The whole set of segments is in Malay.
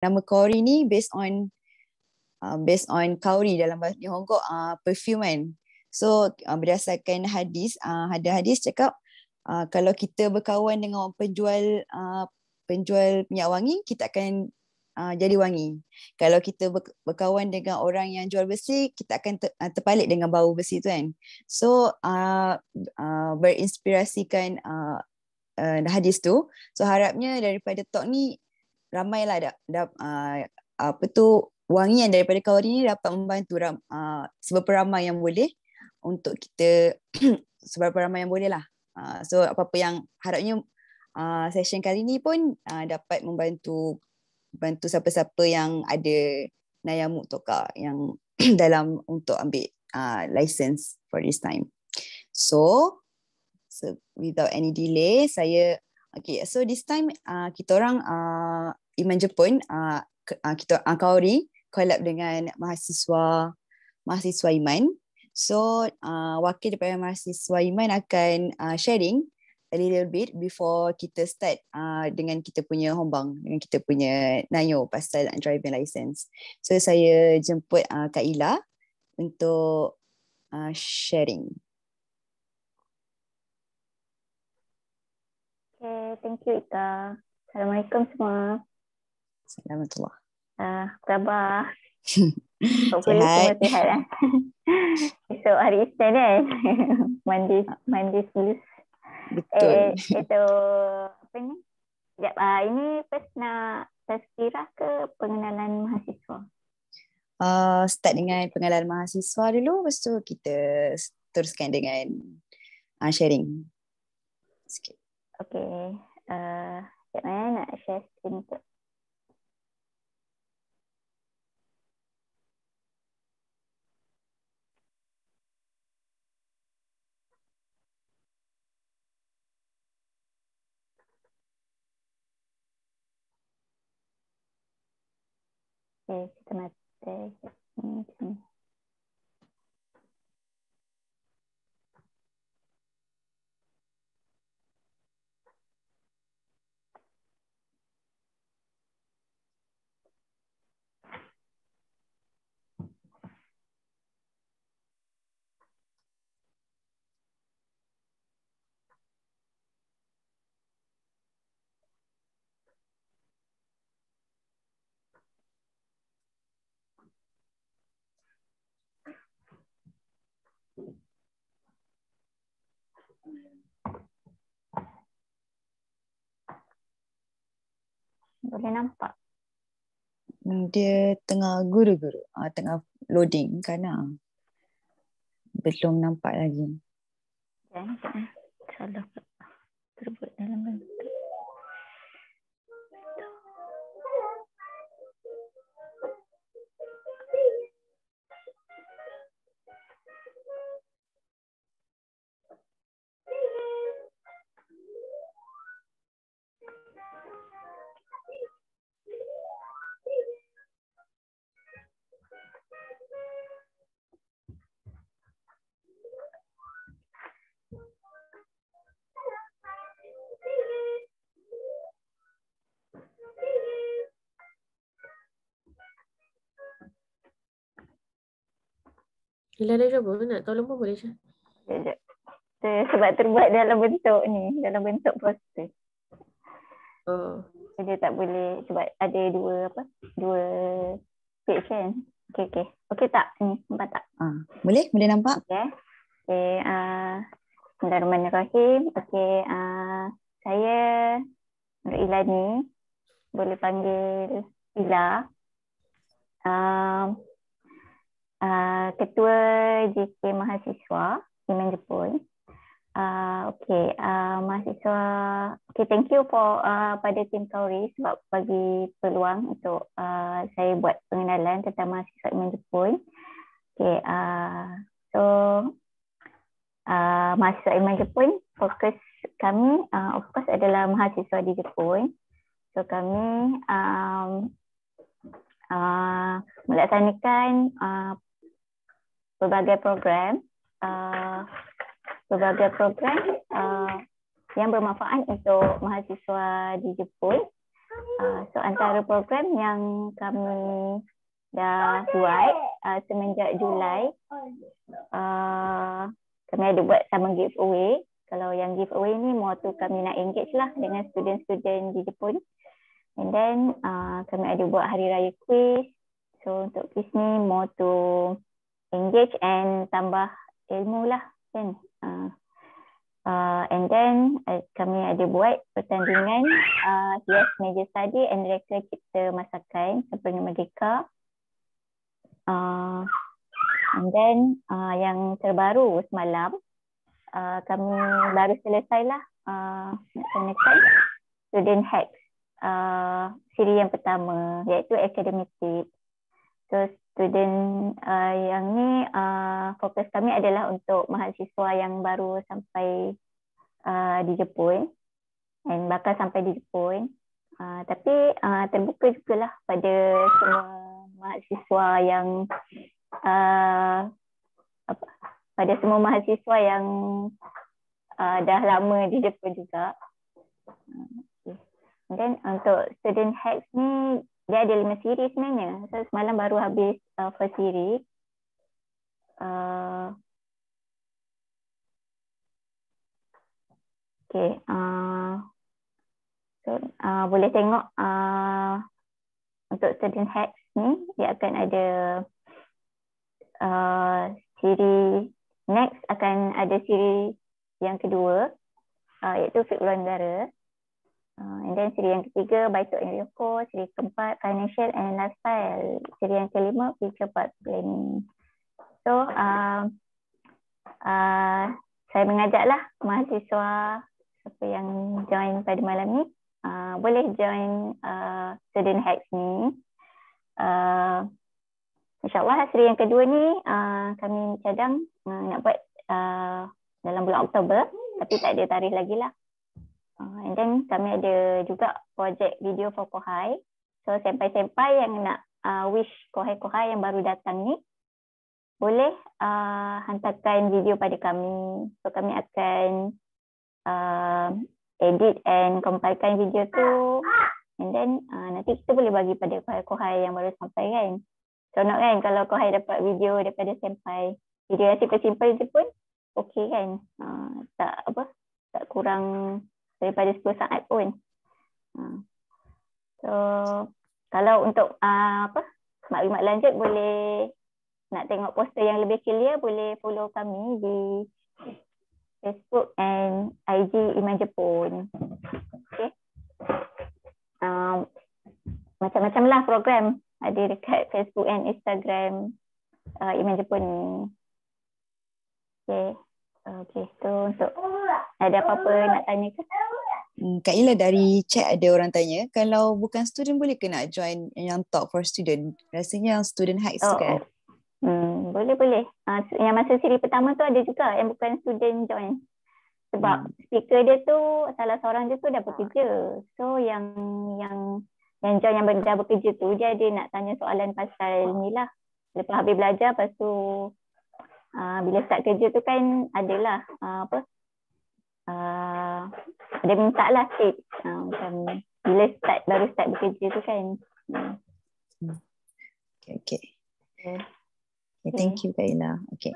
nama Kaori ni based on kaori dalam bahasa Hongkong, perfume kan. So berdasarkan hadis, ada hadis cakap kalau kita berkawan dengan penjual minyak wangi, kita akan jadi wangi. Kalau kita berkawan dengan orang yang jual besi, kita akan terpalit dengan bau besi tu kan. So berinspirasikan hadis tu. So harapnya daripada talk ni ramailah wangian daripada Kaori ni dapat membantu seberapa ramai yang boleh untuk kita seberapa ramai yang boleh lah. So apa-apa yang harapnya session kali ni pun dapat membantu siapa-siapa yang ada Nayamuk Toka yang dalam untuk ambil license for this time. So without any delay, so this time kita orang Iman Jepun, kita Kaori collab dengan mahasiswa Iman. So wakil daripada mahasiswa Iman akan sharing a little bit before kita start dengan kita punya hombang, dengan kita punya Nayo pasal driving license. So saya jemput Kak Ila untuk sharing. Okay, thank you Ika. Assalamualaikum semua. Assalamualaikum. Apa khabar? Hopefully semua sihat kan? Esok hari Isnin kan? Monday Blues. Betul. Itu apa ni? Sekejap, ini first nak tazkirah ke pengenalan mahasiswa? Start dengan pengenalan mahasiswa dulu, lepas tu kita teruskan dengan sharing sikit. Okay. Sekejap nak share screen tu. Okay, kita mati. Boleh nampak? Dia tengah guru-guru, tengah loading kan. Belum nampak lagi. Salah terbuat dalam bentuk. Ila dah cuba, nak tolong pun boleh je. Sebab terbuat dalam bentuk ni, dalam bentuk poster. Oh. Dia tak boleh, sebab ada dua page kan. Okay tak? Ni, nampak tak? Boleh nampak? Okay. Bismillahirrahmanirrahim. Okay, saya Nur Ilani, boleh panggil Ila. Ketua JK Mahasiswa Iman Jepun. Mahasiswa. Okay, thank you for pada tim Kaori sebab bagi peluang untuk saya buat pengenalan tentang mahasiswa Iman Jepun. Okay, so mahasiswa Iman Jepun, fokus kami of course adalah mahasiswa di Jepun. So kami melaksanakan berbagai program yang bermanfaat untuk mahasiswa di Jepun. So antara program yang kami dah buat semenjak Julai, kami ada buat sama giveaway. Kalau yang giveaway ni more tu kami nak engage lah dengan student-student di Jepun. And then kami ada buat hari raya quiz. So untuk quiz ni more to engage and tambah ilmu lah kan. And then kami ada buat pertandingan hias meja study and reka cipta masakan sempena merdeka. And then yang terbaru semalam kami baru selesai lah laksanakan student hacks siri yang pertama iaitu academic tips. So student yang ni fokus kami adalah untuk mahasiswa yang baru sampai di Jepun dan bakal sampai di Jepun, tapi terbuka jugalah pada semua mahasiswa yang pada semua mahasiswa yang dah lama di Jepun juga. Dan untuk student hacks ni dia ada 5 siri sebenarnya. So semalam baru habis first siri. Okay. So boleh tengok untuk student hacks ni dia akan ada siri. Next akan ada siri yang kedua iaitu figura negara. And then siri yang ketiga Baito and Ryoko, siri keempat financial and lifestyle, siri yang kelima future path planning. So saya mengajaklah mahasiswa siapa yang join pada malam ni boleh join student hacks ni. InsyaAllah siri yang kedua ni kami cadang nak buat dalam bulan Oktober, tapi tak ada tarikh lagi lah. And then kami ada juga projek video for Kohai. So senpai-senpai yang nak wish Kohai-Kohai yang baru datang ni boleh hantarkan video pada kami. So kami akan edit and compilekan video tu, and then nanti kita boleh bagi pada Kohai-Kohai yang baru sampai kan. Contoh kan kalau Kohai dapat video daripada senpai, video yang simple-simple je pun okey kan. Tak kurang daripada 10 saat pun. So kalau untuk maklumat lanjut boleh nak tengok poster yang lebih clear, boleh follow kami di Facebook and IG Iman Jepun. Okay. Macam-macam lah program ada dekat Facebook and Instagram Iman Jepun ni. Okay, so untuk ada apa-apa nak tanya ke? Kak Ila dari chat ada orang tanya, kalau bukan student boleh ke nak join yang talk for student? Rasanya yang student hacks tu kan? Boleh. Yang masa siri pertama tu ada juga yang bukan student join. Sebab speaker dia tu salah seorang dia tu dah bekerja. So yang join yang dah bekerja tu dia ada nak tanya soalan pasal ni lah. Lepas habis belajar, lepas tu bila start kerja tu kan adalah dia minta lah tips macam bila baru start bekerja tu kan. Okay. Thank you Kak Ila. Okay.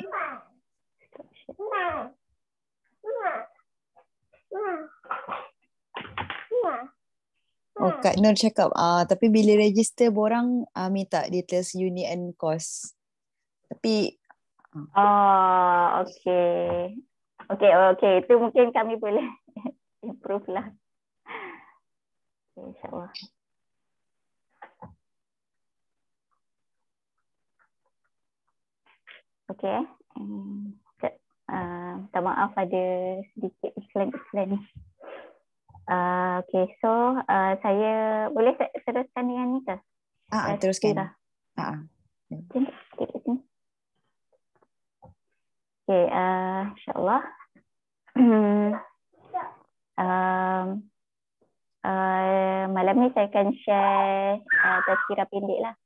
Oh, Kak Nur cakap tapi bila register borang minta details uni and course. Tapi okay. Itu mungkin kami boleh improve lah. InsyaAllah. Okay. Minta maaf ada sedikit iklan-iklan ni. Okay, so saya boleh teruskan dengan ni ke? Teruskan. Okay, insyaAllah. Malam ni saya akan share tazkirah pendek lah.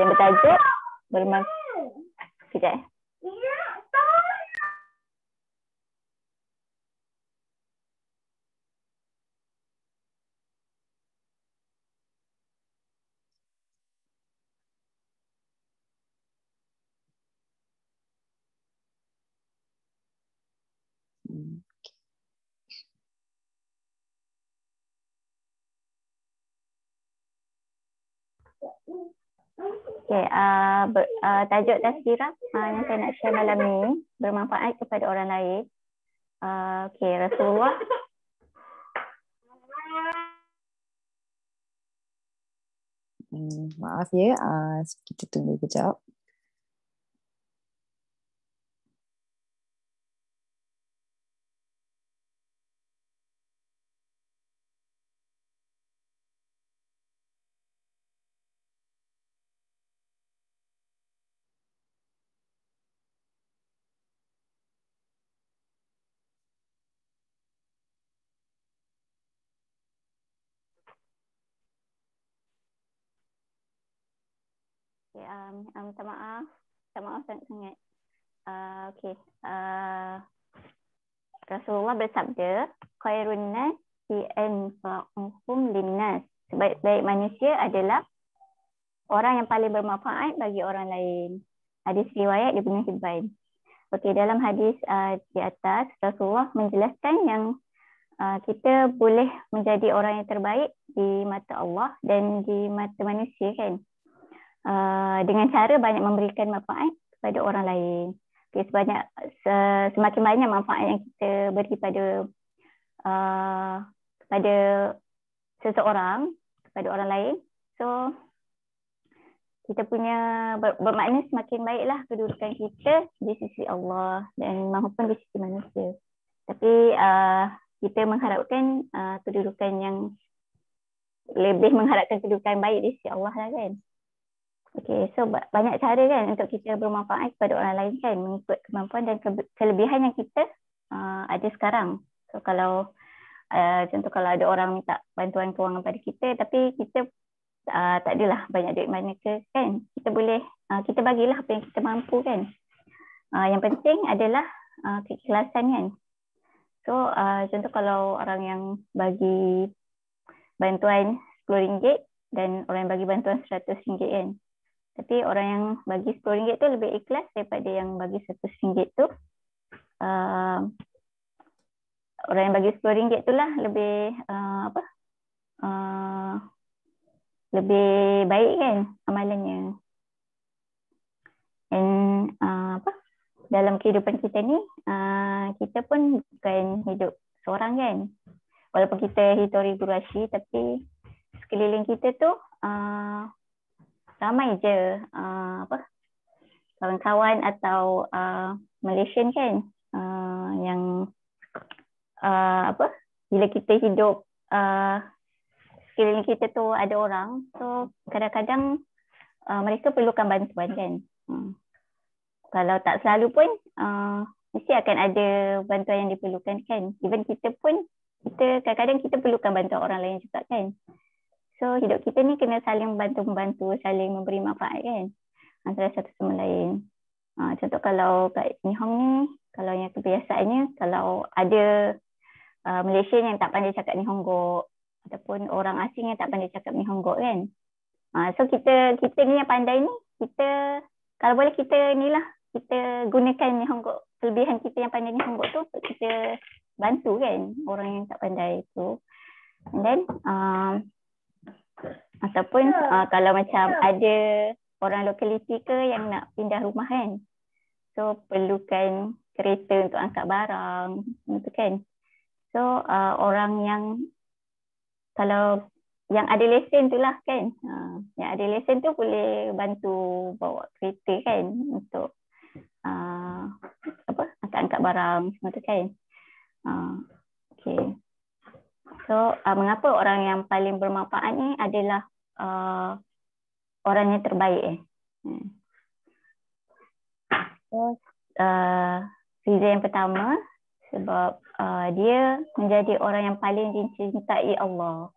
Yang bertajuk Sekejap. Okay, tajuk tazkirah yang saya nak share malam ni bermanfaat kepada orang lain. Okay, Rasulullah. Maaf ya, kita tunggu kejap. Okay, minta maaf. Minta maaf sangat-sangat. Okay. Rasulullah bersabda, khairun nas fi anfa'uhum linnas. Sebaik-baik manusia adalah orang yang paling bermanfaat bagi orang lain. Hadis riwayat Ibnu Hibban. Okey, dalam hadis di atas Rasulullah menjelaskan yang kita boleh menjadi orang yang terbaik di mata Allah dan di mata manusia kan. Dengan cara banyak memberikan manfaat kepada orang lain. Okay, semakin banyak manfaat yang kita beri kepada seseorang, kepada orang lain, so kita punya bermakna semakin baiklah kedudukan kita di sisi Allah dan maupun di sisi manusia. Tapi kita mengharapkan kedudukan yang lebih mengharapkan kedudukan baik di sisi Allah lah kan. Okay, so banyak cara kan untuk kita bermanfaat kepada orang lain kan, mengikut kemampuan dan kelebihan yang kita ada sekarang. So kalau contoh kalau ada orang minta bantuan kewangan pada kita tapi kita tak adalah banyak duit mana ke kan, kita boleh kita bagilah apa yang kita mampu kan. Yang penting adalah keikhlasan kan. So contoh kalau orang yang bagi bantuan RM10 dan orang yang bagi bantuan RM100 kan. Tapi orang yang bagi RM10 tu lebih ikhlas daripada yang bagi RM100 tu. Orang yang bagi RM10 tu lah lebih lebih baik kan amalannya. Dan dalam kehidupan kita ni kita pun bukan hidup seorang kan. Walaupun kita hitori Gurashi tapi sekeliling kita tu ramai je kawan-kawan atau Malaysian kan yang bila kita hidup sekeliling kita tu ada orang, so kadang-kadang mereka perlukan bantuan kan. Kalau tak selalu pun mesti akan ada bantuan yang diperlukan kan. Even kita pun kadang-kadang kita perlukan bantuan orang lain juga kan. So hidup kita ni kena saling bantu-membantu, saling memberi manfaat kan antara satu sama lain. Contoh kalau kat Nihong ni, kalau yang kebiasaannya, kalau ada Malaysia yang tak pandai cakap Nihongo ataupun orang asing yang tak pandai cakap Nihongo kan. So kita ni yang pandai ni, kita kalau boleh kita ni lah, kita gunakan Nihongo, kelebihan kita yang pandai Nihongo tu untuk kita bantu kan orang yang tak pandai tu. And then ataupun kalau macam ada orang lokaliti ke yang nak pindah rumah kan, so perlukan kereta untuk angkat barang gitu kan. So orang yang kalau yang ada lesen tu lah kan, yang ada lesen tu boleh bantu bawa kereta kan untuk angkat-angkat barang semua tu kan. Okay. So mengapa orang yang paling bermanfaat ni adalah orang yang terbaik So reason yang pertama sebab dia menjadi orang yang paling dicintai Allah.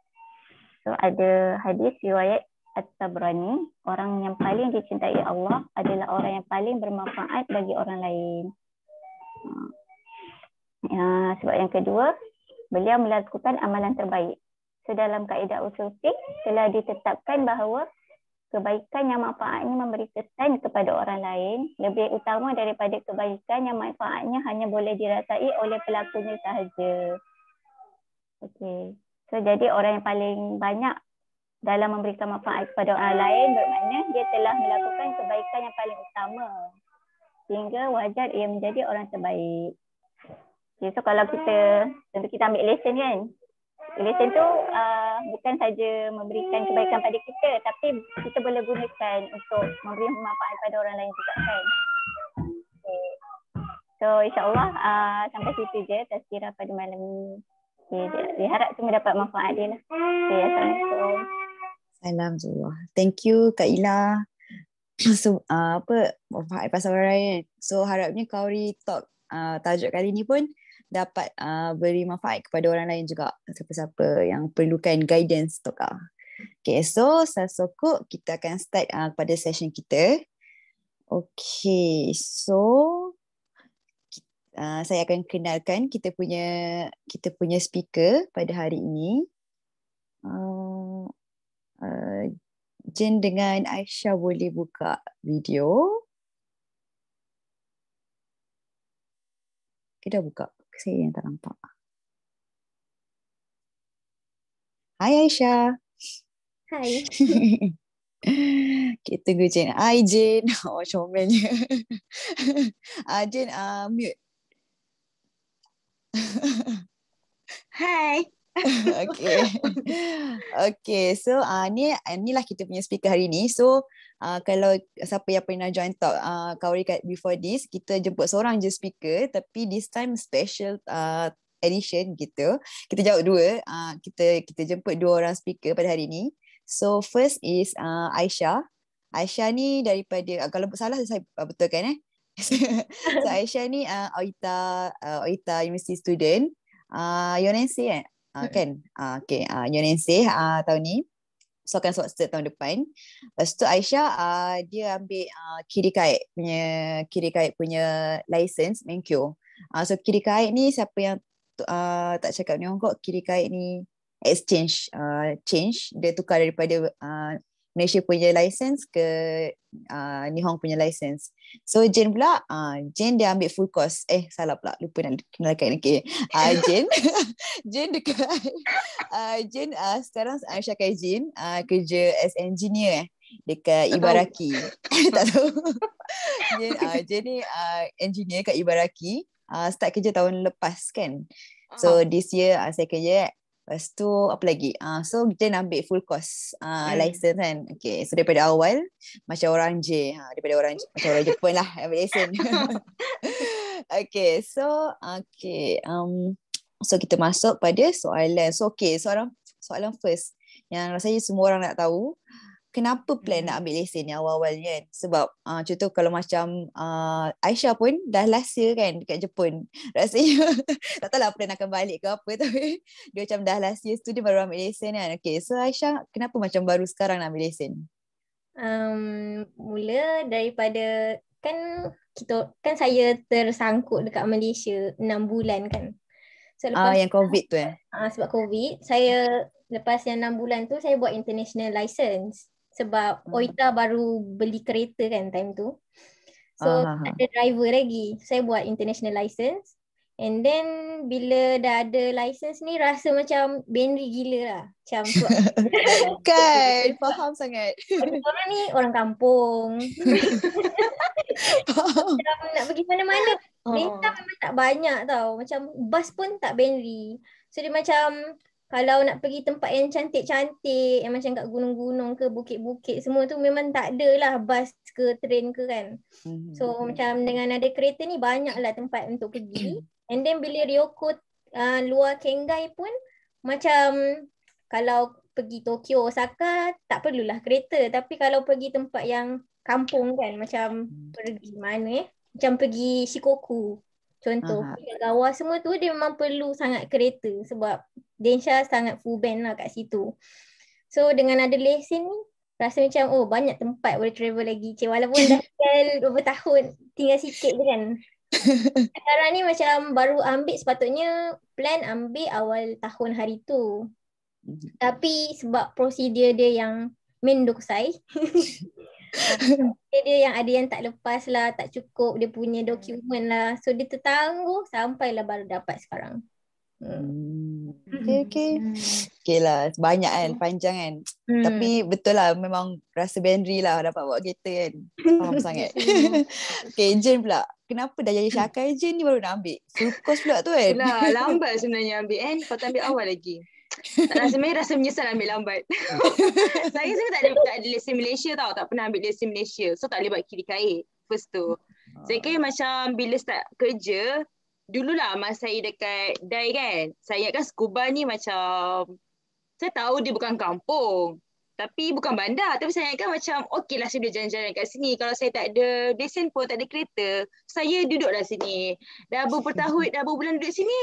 So ada hadis riwayat At-Tabrani, orang yang paling dicintai Allah adalah orang yang paling bermanfaat bagi orang lain. Sebab yang kedua, beliau melakukan amalan terbaik. So dalam kaedah usul fiqh telah ditetapkan bahawa kebaikan yang manfaatnya memberi kesan kepada orang lain lebih utama daripada kebaikan yang manfaatnya hanya boleh dirasai oleh pelakunya sahaja. Okey. So jadi orang yang paling banyak dalam memberikan manfaat kepada orang lain, bermakna dia telah melakukan kebaikan yang paling utama. Sehingga wajar ia menjadi orang terbaik. Okay, so kalau tentu kita ambil lesen kan. Lesen tu bukan saja memberikan kebaikan pada kita, tapi kita boleh gunakan untuk memberi manfaat pada orang lain juga kan. Okay. So insyaAllah sampai situ je tazkirah pada malam ni. Okay, diharap semua dapat manfaat dia lah. Okay, Assalamualaikum. Alhamdulillah. Thank you Kak Ila. So, manfaat pasal orang lain. So harapnya Kauri Talk tajuk kali ni pun dapat beri manfaat kepada orang lain juga. Siapa-siapa yang perlukan guidance tu Kak. Okay, so sasokok kita akan start pada session kita. Okay, so saya akan kenalkan kita punya speaker pada hari ini. Jen dengan Aisyah boleh buka video. Kita buka. Saya yang tak nampak. Hai Aisyah. Hai. Kita tunggu Jen. Hai Jen. Oh, comelnya. Jen, mute. Hai. Okay, so inilah kita punya speaker hari ni. So kalau siapa yang pernah join talk Kauri kat before this, kita jemput seorang je speaker, tapi this time special edition gitu. Kita jawab dua. Kita jemput dua orang speaker pada hari ni. So first is Aisyah. Aisyah ni daripada, kalau salah saya betulkan So Aisyah ni OITA University student, UNSC kan? Kan? Okay, UNSC tahun ni. So akan start tahun depan. Lepas tu Aisyah dia ambil kiri kite punya license Menkyo. So kiri kite ni siapa yang tak cakap ni orang kok, kiri kite ni exchange change, dia tukar daripada Malaysia punya license ke Nihon punya license. So Jen pula, Jen dia ambil full course. Salah pula, lupa nak kenalkan. Okay. Jen dekat Jen sekarang Aisyah kai Jen kerja as engineer dekat Ibaraki. Tak tahu. Jen ni engineer kat Ibaraki. Start kerja tahun lepas kan. So this year second year. Lepas tu apa lagi? So Jen ambil full course license kan. Okay, so daripada awal macam orang J, macam orang Jepun lah ambil lesen. Okay, so so kita masuk pada soalan. So okay, soalan first yang rasanya semua orang nak tahu, kenapa plan nak ambil lesen yang awal-awalnya kan? Sebab contoh kalau macam Aisyah pun dah last year kan dekat Jepun. Rasanya tak tahulah plan akan balik ke apa, tapi dia macam dah last year student baru ambil lesen kan. Okay, so Aisyah kenapa macam baru sekarang nak ambil lesen? Mula daripada saya tersangkut dekat Malaysia 6 bulan kan. So lepas yang COVID tu sebab COVID, saya lepas yang 6 bulan tu saya buat international license. Sebab OITA baru beli kereta kan time tu. So tak ada driver lagi. Saya buat international license. And then bila dah ada license ni rasa macam Benri gila lah. Macam kan, faham sangat. Orang ni orang kampung. Macam nak pergi mana-mana. Kereta memang tak banyak tau. Macam bas pun tak Benri. So dia macam kalau nak pergi tempat yang cantik-cantik, yang macam kat gunung-gunung ke bukit-bukit, semua tu memang tak ada lah bas ke train ke kan. So macam dengan ada kereta ni banyaklah tempat untuk pergi. And then bila Ryoko luar Kengai pun macam kalau pergi Tokyo, Osaka tak perlulah kereta. Tapi kalau pergi tempat yang kampung kan, macam pergi mana macam pergi Shikoku contoh, Kagawa semua tu dia memang perlu sangat kereta sebab Densha sangat full band lah kat situ. So dengan ada lesen ni rasa macam banyak tempat boleh travel lagi. Walaupun dah tinggal berapa tahun, tinggal sikit je kan. Sekarang ni macam baru ambil, sepatutnya plan ambil awal tahun hari tu. Tapi sebab prosedur dia yang mendoksai dia yang ada yang tak lepas lah, tak cukup dia punya dokumen lah. So dia tertangguh sampailah baru dapat sekarang. Okay. Okay lah, banyak kan, panjang kan. Tapi betul lah, memang rasa Benri lah dapat bawa kereta kan. Faham sangat. Okay, Jen pula. Kenapa dah jadi Syakal, Jen ni baru nak ambil? Full course pula tu kan. Itulah, lambat sebenarnya ambil kan. Patut ambil awal lagi. Sebenarnya rasa menyesal ambil lambat. Saya sebenarnya tak ada lesen Malaysia tau. Tak pernah ambil lesen Malaysia. So tak boleh buat kiri kait. First tu. Saya kira macam bila start kerja, dululah masa saya dekat DAI kan, saya ingatkan scuba ni macam, saya tahu dia bukan kampung, tapi bukan bandar, tapi saya ingatkan macam okey lah saya boleh jalan-jalan kat sini. Kalau saya tak ada lesen pun, tak ada kereta, saya duduklah sini. Dah beberapa tahun, dah beberapa bulan duduk sini,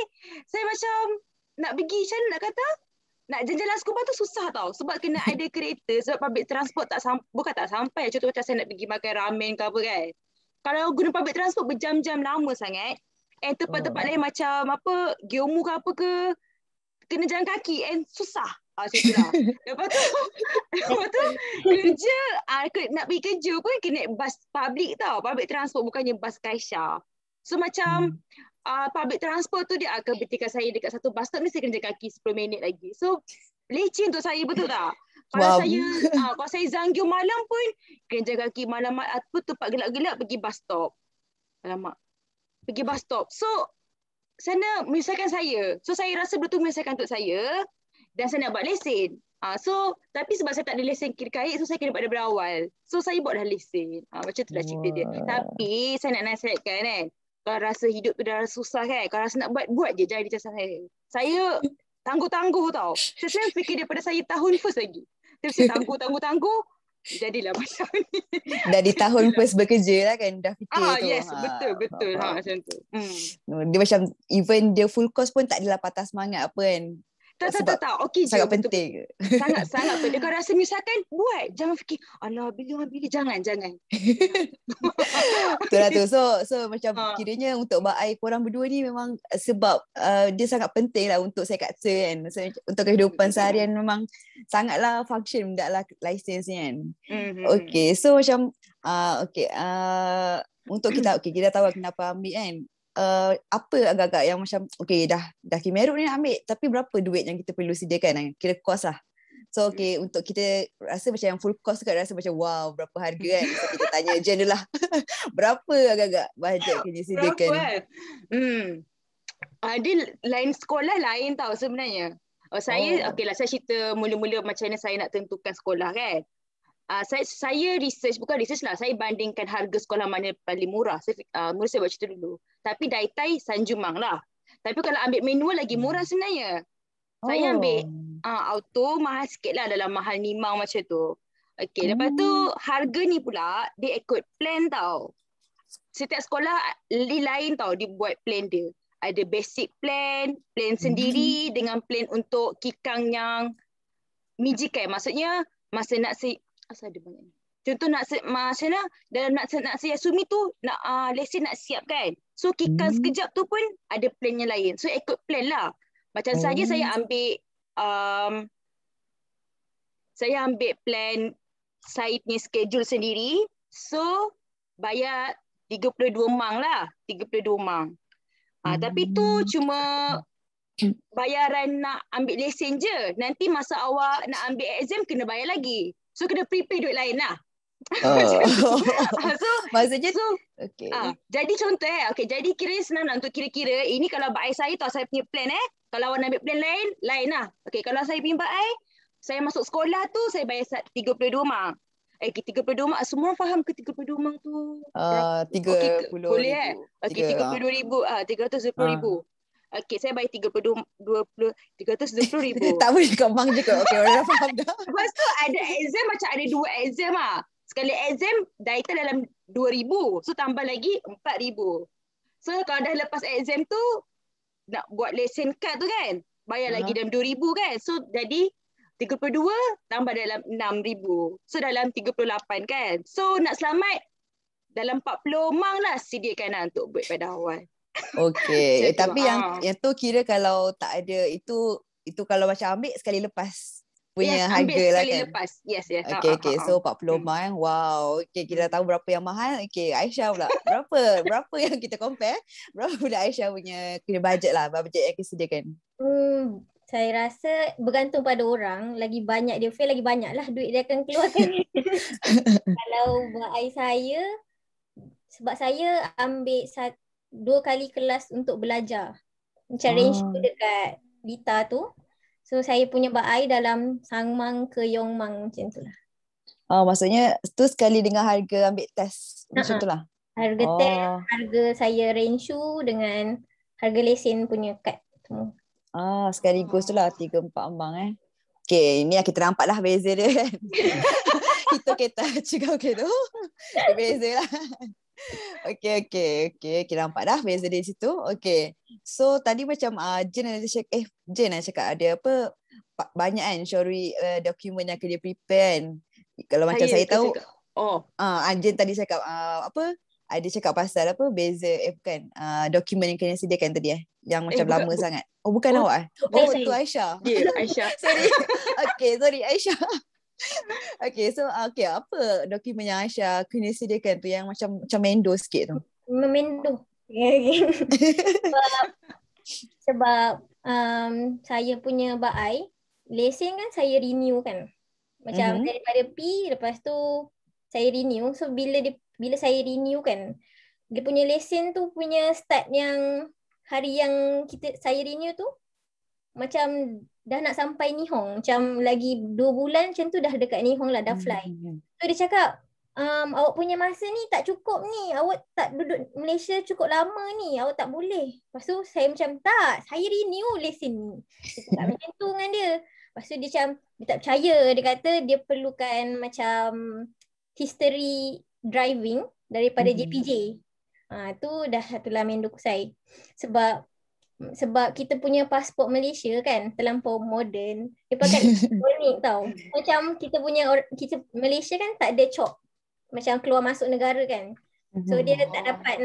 saya macam nak pergi, macam mana nak kata, nak jalan-jalan scuba tu susah tau. Sebab kena ada kereta, sebab public transport bukan tak sampai. Contoh macam saya nak pergi makan ramen ke apa kan. Kalau guna public transport berjam-jam lama sangat. Tempat-tempat lain macam apa, Gyomu ke apa ke, kena jalan kaki susah. Macam tu lah. Lepas tu kerja, nak pergi kerja pun kena naik bas public tau. Public transport bukannya bas Kaisha. So macam public transport tu dia akan berhentikan saya dekat satu bus stop ni, saya kena jalan kaki 10 minit lagi. So leceh untuk saya, betul tak? Kalau saya Zanggyo malam pun kena jalan kaki malam apa tempat gelap-gelap pergi bus stop. Alamak. Pergi bus stop. So, sana menyusahkan saya. So, saya rasa betul menyusahkan untuk saya. Dan saya nak buat lesen. Tapi sebab saya tak ada lesen kiri kait, so saya kena buat daripada awal. So, saya buat dah lesen. Macam tu dah cerita dia. Tapi, saya nak nasihatkan kan. Kalau rasa hidup tu dah susah kan. Kalau rasa nak buat je. Jangan dicasah saya. Saya tangguh-tangguh tau. Saya selalu fikir daripada saya tahun first lagi. Tapi saya tangguh. Jadilah macam ni. Dah di tahun first bekerja lah kan, dah fikir tu. Yes, betul. Macam tu. Dia macam even dia full course pun tak adalah patah semangat apa kan. Tak. Okey je. Sangat penting. Sangat penting. Kau rasa misalkan buat. Jangan fikir, alah bila. Jangan. Betul lah tu. So macam kiranya untuk Baai korang berdua ni memang sebab dia sangat penting lah untuk saya kata kan. So, untuk kehidupan seharian memang sangatlah function hendaklah license ni kan. Okay. So macam untuk kita kita tahu kenapa ambil kan. Apa agak-agak yang macam dah Kimeruk ni nak ambil, tapi berapa duit yang kita perlu sediakan, kira kos lah. So untuk kita rasa macam yang full cost kan, rasa macam wow berapa harga kan. So kita tanya je dulu lah. Berapa agak-agak bajet kena sediakan? Dia lain sekolah lain tau sebenarnya. Saya saya cerita mula-mula macam mana saya nak tentukan sekolah kan. Saya bukan research lah, saya bandingkan harga sekolah mana paling murah. Mula saya buat cerita dulu. Tapi Daitai Sanjumang lah. Tapi kalau ambil manual lagi murah sebenarnya. Saya ambil auto mahal sikit lah, dalam mahal Nimang macam tu. Lepas tu harga ni pula dia ikut plan tau. Setiap sekolah lain tau dia buat plan dia. Ada basic plan sendiri dengan plan untuk kikang yang mijikai. Maksudnya masa nak asal ada banyak ni. Contoh macam dalam nak Yasumi tu nak lesen nak siap kan. So kikang sekejap tu pun ada plan yang lain. So ikut plan lah. Macam saya ambil plan saya punya schedule sendiri. So bayar 32 mang lah. 32 mang. Tapi tu cuma bayaran nak ambil lesen je. Nanti masa awak nak ambil exam kena bayar lagi. So kena prepare duit lain lah. Maksudnya jadi contoh jadi kira senang lah untuk kira-kira. Ini kalau Baai saya tahu saya punya plan Kalau awak nak ambil plan lain lah. Kalau saya punya Baai, saya masuk sekolah tu saya bayar 32 mang. 32 mang, semua faham ke 32 mang tu? 30 boleh 32,000. 320,000. Saya bayar 320,000. Tak boleh kat bank je kot. Orang dah faham dah. Lepas tu ada exam, macam ada 2 exam lah. Sekali exam, data dalam 2,000. So tambah lagi 4,000. So kalau dah lepas exam tu, nak buat lesen card tu kan, bayar lagi dalam 2,000 kan. So jadi 32 tambah dalam 6,000. So dalam 38 kan. So nak selamat, dalam 40 mang lah sediakan lah untuk buat pada awal. Tapi yang tu kira kalau tak ada itu kalau macam ambil sekali lepas punya harga lah kan. Lepas. Yes. So 40 mang. Wow. Kita tahu berapa yang mahal. Aisyah pula. Berapa yang kita compare? Berapa pula Aisyah punya budget lah, budget yang kita sediakan? Saya rasa bergantung pada orang. Lagi banyak dia fail, lagi banyak lah duit dia akan keluarkan. Kalau buat saya, sebab saya ambil 2 kali kelas untuk belajar. Macam range tu dekat Dita tu. So saya punya buat dalam Sangmang ke Yongmang macam tu lah. Maksudnya tu sekali dengan harga ambil test macam tu lah. Harga test, harga saya range tu dengan harga lesen punya kad semua. Sekaligus tu lah 3-4 ambang Okay, ni kita nampak lah beza dia kan. Kita cakap gitu. Beza lah. Okay. Kita nampak dah beza di situ. Okay. So tadi macam Jen nak cakap ada apa banyak kan Syori dokumen yang dia prepare kan. Kalau macam saya tahu Jen tadi cakap apa ada cakap pasal apa beza dokumen yang kena sediakan tadi yang macam bukan, lama sangat. Bukan awak tu Aisyah. Aisyah. Sorry Aisyah. Okay, so apa dokumen yang Aisyah kena sediakan tu yang macam mendo sikit tu? Memendo. Sebab saya punya baai lesen kan saya renew kan. Macam daripada P lepas tu saya renew. So bila saya renew kan dia punya lesen tu punya start yang hari yang saya renew tu macam dah nak sampai Nihong. Macam lagi 2 bulan macam tu dah dekat Nihong lah, dah fly. So dia cakap, awak punya masa ni tak cukup ni. Awak tak duduk Malaysia cukup lama ni. Awak tak boleh. Lepas tu saya macam, tak, saya renew lesen ni. Dia cakap macam tu dengan dia. Lepas tu dia macam, dia tak percaya. Dia kata dia perlukan macam history driving daripada JPJ. Tu dah satulah menduk saya. Sebab kita punya pasport Malaysia kan terlampau moden. Dia pakai elektronik tau. Macam kita Malaysia kan tak ada cop. Macam keluar masuk negara kan. So dia tak dapat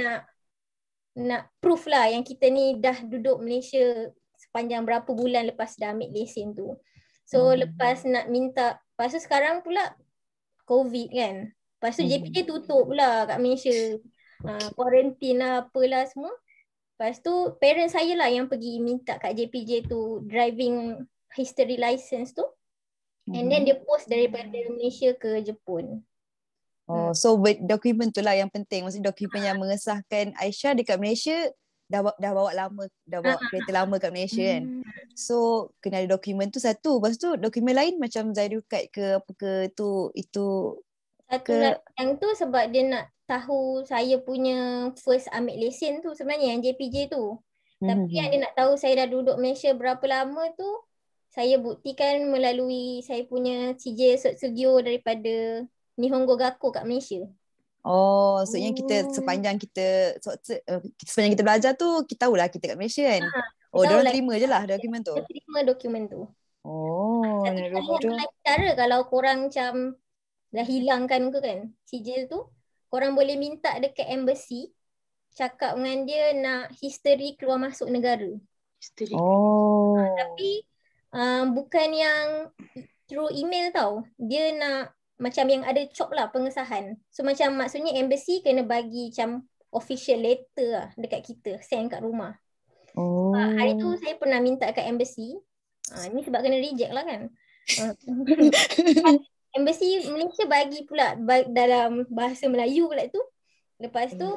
nak proof lah yang kita ni dah duduk Malaysia sepanjang berapa bulan lepas dah ambil lesen tu. So lepas nak minta, lepas tu sekarang pula COVID kan. Lepas tu JPJ tutup pula kat Malaysia. Quarantine lah apalah semua. Lepas tu parents saya lah yang pergi minta kat JPJ tu driving history license tu. And then dia post daripada Malaysia ke Jepun. So dokumen tu lah yang penting. Maksudnya dokumen yang mengesahkan Aisyah dekat Malaysia dah bawa kereta lama kat Malaysia kan. So kena ada dokumen tu satu. Lepas tu dokumen lain macam Zairul Kad ke apa ke itu satu yang tu sebab dia nak tahu saya punya first ambil lesen tu sebenarnya yang JPJ tu. Tapi yang dia nak tahu saya dah duduk Malaysia berapa lama tu saya buktikan melalui saya punya sijil Sotsugyo daripada Nihongo Gakko kat Malaysia. Maksudnya kita sepanjang kita belajar tu kita tahulah kita kat Malaysia kan. Diorang terima je lah dokumen tu. Terima dokumen tu. Satu cara kalau korang macam dah hilangkan ke kan sijil tu, korang boleh minta dekat embassy, cakap dengan dia nak history keluar masuk negara. Tapi bukan yang through email tau. Dia nak macam yang ada cop lah pengesahan. So macam maksudnya embassy kena bagi macam official letter lah dekat kita, send kat rumah. Hari tu saya pernah minta kat embassy. Ni sebab kena reject lah kan. Embassy Malaysia bagi pula dalam bahasa Melayu pula tu. Lepas tu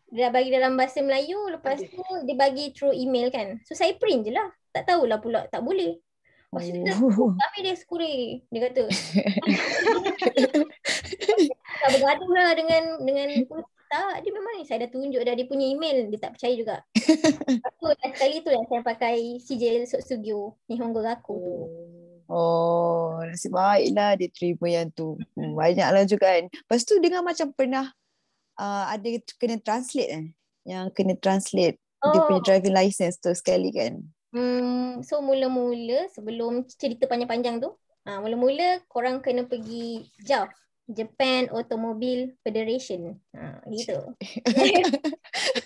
dia bagi dalam bahasa Melayu, lepas tu dia bagi through email kan. So saya print je lah. Tak tahulah pula tak boleh. Lepas tu kami dia skuri. Dia kata tak bergaduh lah dengan tak, dia memang ni saya dah tunjuk dah dia punya email, dia tak percaya juga. Aku sekali tu yang saya pakai sijil Sotsugyo Nihongo Gakko tu. Nasib baiklah dia terima yang tu. Banyaklah juga kan. Lepas tu dengan macam pernah ada kena translate yang kena translate dia punya driving license tu sekali kan. So mula-mula sebelum cerita panjang-panjang tu, mula-mula korang kena pergi JAF, Japan Automobile Federation. Gitu.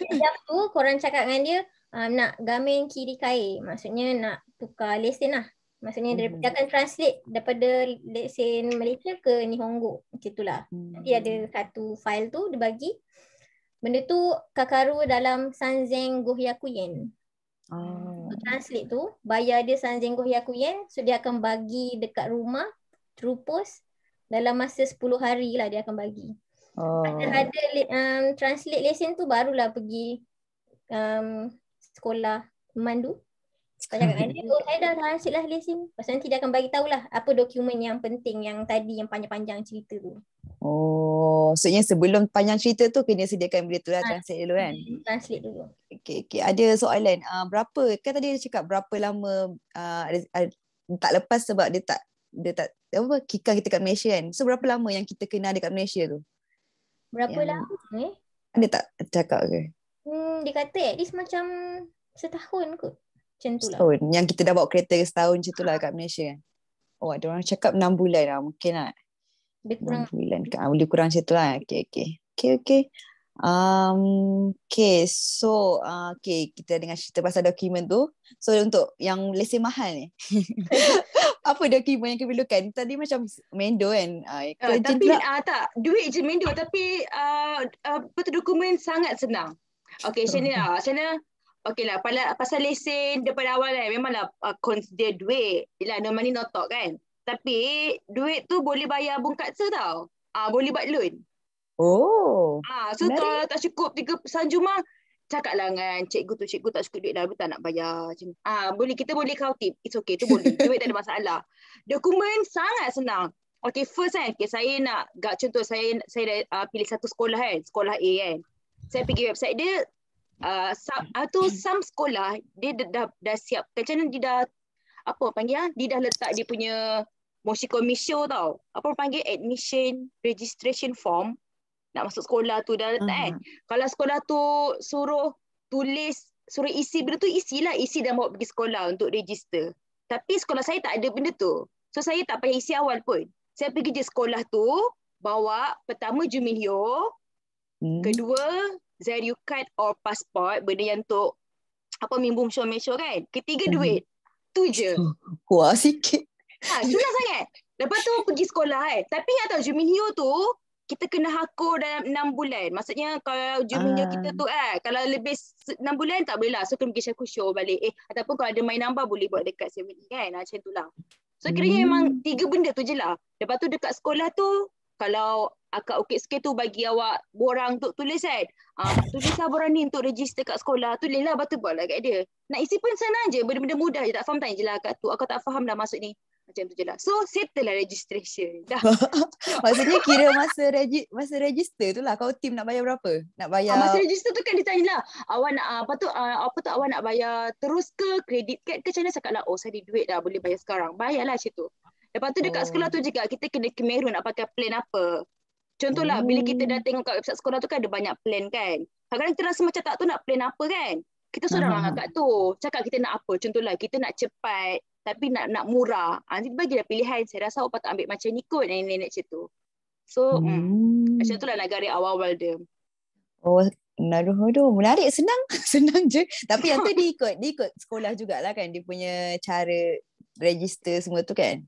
JAF tu korang cakap dengan dia nak gamen kiri kai, maksudnya nak tukar lesen lah. Maksudnya dia akan translate daripada lesen Malaysia ke Nihongo. Macam itulah. Nanti ada satu file tu dia bagi. Benda tu kakaru dalam Sanzeng Gohyakuyen. Oh. Translate tu, bayar dia 3,000 yen. So dia akan bagi dekat rumah through post dalam masa 10 hari lah dia akan bagi. Ada translate lesen tu barulah pergi sekolah memandu. Saya cakap dengan dia, saya dah translate lah lesen. Lepas nanti dia akan bagi tahulah apa dokumen yang penting yang tadi yang panjang-panjang cerita tu. Maksudnya sebelum panjang cerita tu kena sediakan benda tu lah, translate dulu kan? Translate dulu. Okay. Ada soalan. Berapa, kan tadi dia cakap berapa lama tak lepas sebab dia tak kikar kita kat Malaysia kan? So berapa lama yang kita kena ada kat Malaysia tu? Berapa lama Dia tak cakap ke? Dia kata at least macam setahun kot. Macam tu lah. Setahun. Yang kita dah bawa kereta setahun macam tu lah kat Malaysia kan? Ada orang cakap 6 bulan lah. Mungkin lah. Dia kurang. 6 bulan. Boleh kurang macam tu lah. Okay. So kita dengan cerita pasal dokumen tu. So untuk yang lesen mahal ni apa dokumen yang keperlukan? Tadi macam Mendo kan, tapi tak duit je Mendo, tapi dokumen sangat senang. Okay, macam mana okay lah, pasal lesen daripada awal kan, memanglah consider duit. Yelah, no money no talk kan. Tapi duit tu boleh bayar bungkatsa tau. Boleh buat loan. So kalau tak cukup 3 Jumah, cakap lah dengan cikgu tak cukup duit lah, tak nak bayar. Kita boleh kau tip. It's okay, tu boleh. Duit tak ada masalah. Dokumen sangat senang. Okay, first kan, saya nak contoh saya dah pilih satu sekolah kan, sekolah A kan. Saya pergi website dia, some sekolah dia dah siap. Macam mana dia dah dia dah letak dia punya mosi komisio tau. Panggil admission registration form. Nak masuk sekolah tu dah letak kan. Kalau sekolah tu suruh isi benda tu, isi dan bawa pergi sekolah untuk register. Tapi sekolah saya tak ada benda tu. So saya tak payah isi awal pun. Saya pergi je sekolah tu, bawa pertama Juminhyo, kedua Zario card or passport, benda yang untuk mimbum show kan. Ketiga duit. Tu je. Wah, sikit. Senang sangat. Lepas tu pergi sekolah kan. Tapi yang tahu Juminhyo tu kita kena hakur dalam 6 bulan. Maksudnya kalau Juminhyo kita tu kalau lebih 6 bulan tak boleh lah. So kena pergi show balik. Ataupun kalau ada main nambah boleh buat dekat 7 kan. Macam tu lah. So kiranya memang 3 benda tu je lah. Lepas tu dekat sekolah tu, kalau akak Ukit Sikit tu bagi awak borang untuk tulis kan. Tulislah borang ni untuk register kat sekolah. Tulislah, lepas tu buatlah kat dia. Nak isi pun senang je. Benda-benda mudah je. Tak faham tanya je lah akak tu. Aku tak faham dah maksud ni. Macam tu je lah. So settle lah registration. Dah. Maksudnya kira masa register tu lah, kau tim nak bayar berapa? Nak bayar masa register tu kan ditanya lah, awak nak awak nak bayar terus ke credit card ke macam mana? Cakap lah, saya ada duit dah, boleh bayar sekarang. Bayarlah macam tu. Lepas tu dekat sekolah tu juga kita kena kemeru nak pakai plan apa. Contohlah bila kita dah tengok kat website sekolah tu kan ada banyak plan kan. Kadang-kadang kita rasa macam tak tahu nak plan apa kan. Kita suruh orang kat tu. Cakap kita nak apa. Contohlah kita nak cepat tapi nak murah. Nanti bagi dah pilihan. Saya rasa awak patut ambil macam ni kot, nenek macam tu. So macam tu lah negara awal-awal dia. Naruhodo, menarik, senang. Senang je. Tapi yang tu dia ikut sekolah jugalah kan. Dia punya cara register semua tu kan.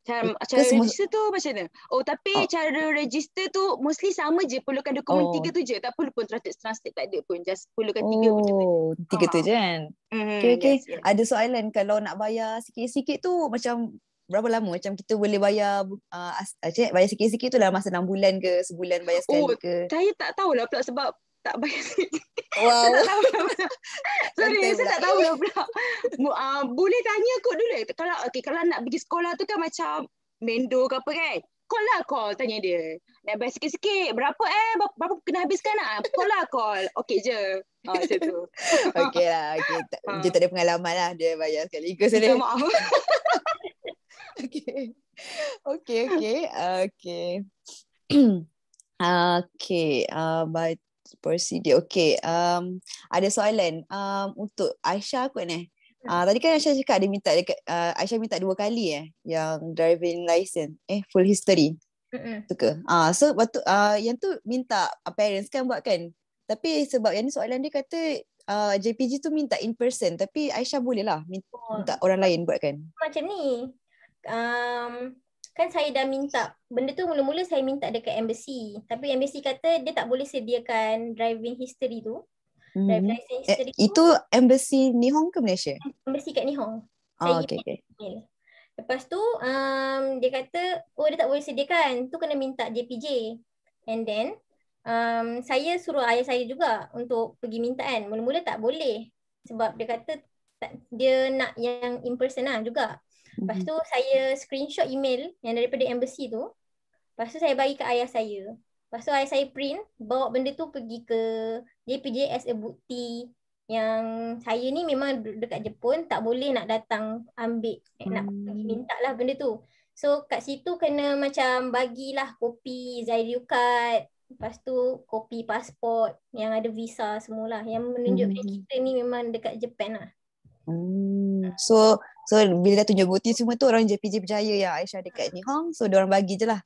Cara register tu macam mana? Tapi cara register tu mostly sama je. Perlukan dokumen 3 tu je. Tak perlu pun translate, tak ada pun. Just perlukan 3 macam tu. 3 tu je kan. Okay. Yes. Ada soalan, kalau nak bayar sikit-sikit tu macam berapa lama? Macam kita boleh bayar bayar sikit-sikit tu dalam masa 6 bulan ke, sebulan bayar sekali ke? Saya tak tahulah pula sebab tak bayar sikit. Wow. Saya tak tahu lah pula. Sorry, saya tak tahu lah pula. Boleh tanya kot dulu. Kalau nak pergi sekolah tu kan macam Mendo ke apa kan? Call, tanya dia. Nak bayar sikit-sikit. Berapa berapa kena habiskan nak? Call. Okey je. Macam tu. Okey lah. Dia tak ada pengalaman lah. Dia bayar sekaligus. Minta maaf. Okay. Proceed. Okay. Ada soalan untuk Aisyah kot ni. Tadi kan Aisyah cakap dia minta Aisyah minta 2 kali yang driving license full history. Tu ke? So waktu yang tu minta parents kan buat kan. Tapi sebab yang ni soalan dia kata JPG tu minta in person, tapi Aisyah boleh lah minta orang lain buat kan. Macam ni. Kan saya dah minta benda tu, mula-mula saya minta dekat embassy, tapi embassy kata dia tak boleh sediakan driving history tu. Driving license history Itu embassy Nihon ke Malaysia? embassy kat Nihon. Oh, Saya okay, okay. email. Lepas tu dia kata dia tak boleh sediakan. Tu kena minta JPJ. And then saya suruh ayah saya juga untuk pergi minta kan. Mula-mula tak boleh. Sebab dia kata dia nak yang in person lah juga. Lepas tu saya screenshot email yang daripada embassy tu. Lepas tu saya bagi ke ayah saya. Lepas tu ayah saya print, bawa benda tu pergi ke JPJ as a bukti yang saya ni memang dekat Jepun, tak boleh nak datang ambil, nak pergi minta lah benda tu. So kat situ kena macam bagilah kopi Zairiu card, lepas tu kopi pasport yang ada visa semualah, yang menunjukkan kita ni memang dekat Jepun lah. So bila dah tunjuk bukti semua tu, orang JPJ berjaya ya Aisyah dekat Nihon, so diorang bagi je lah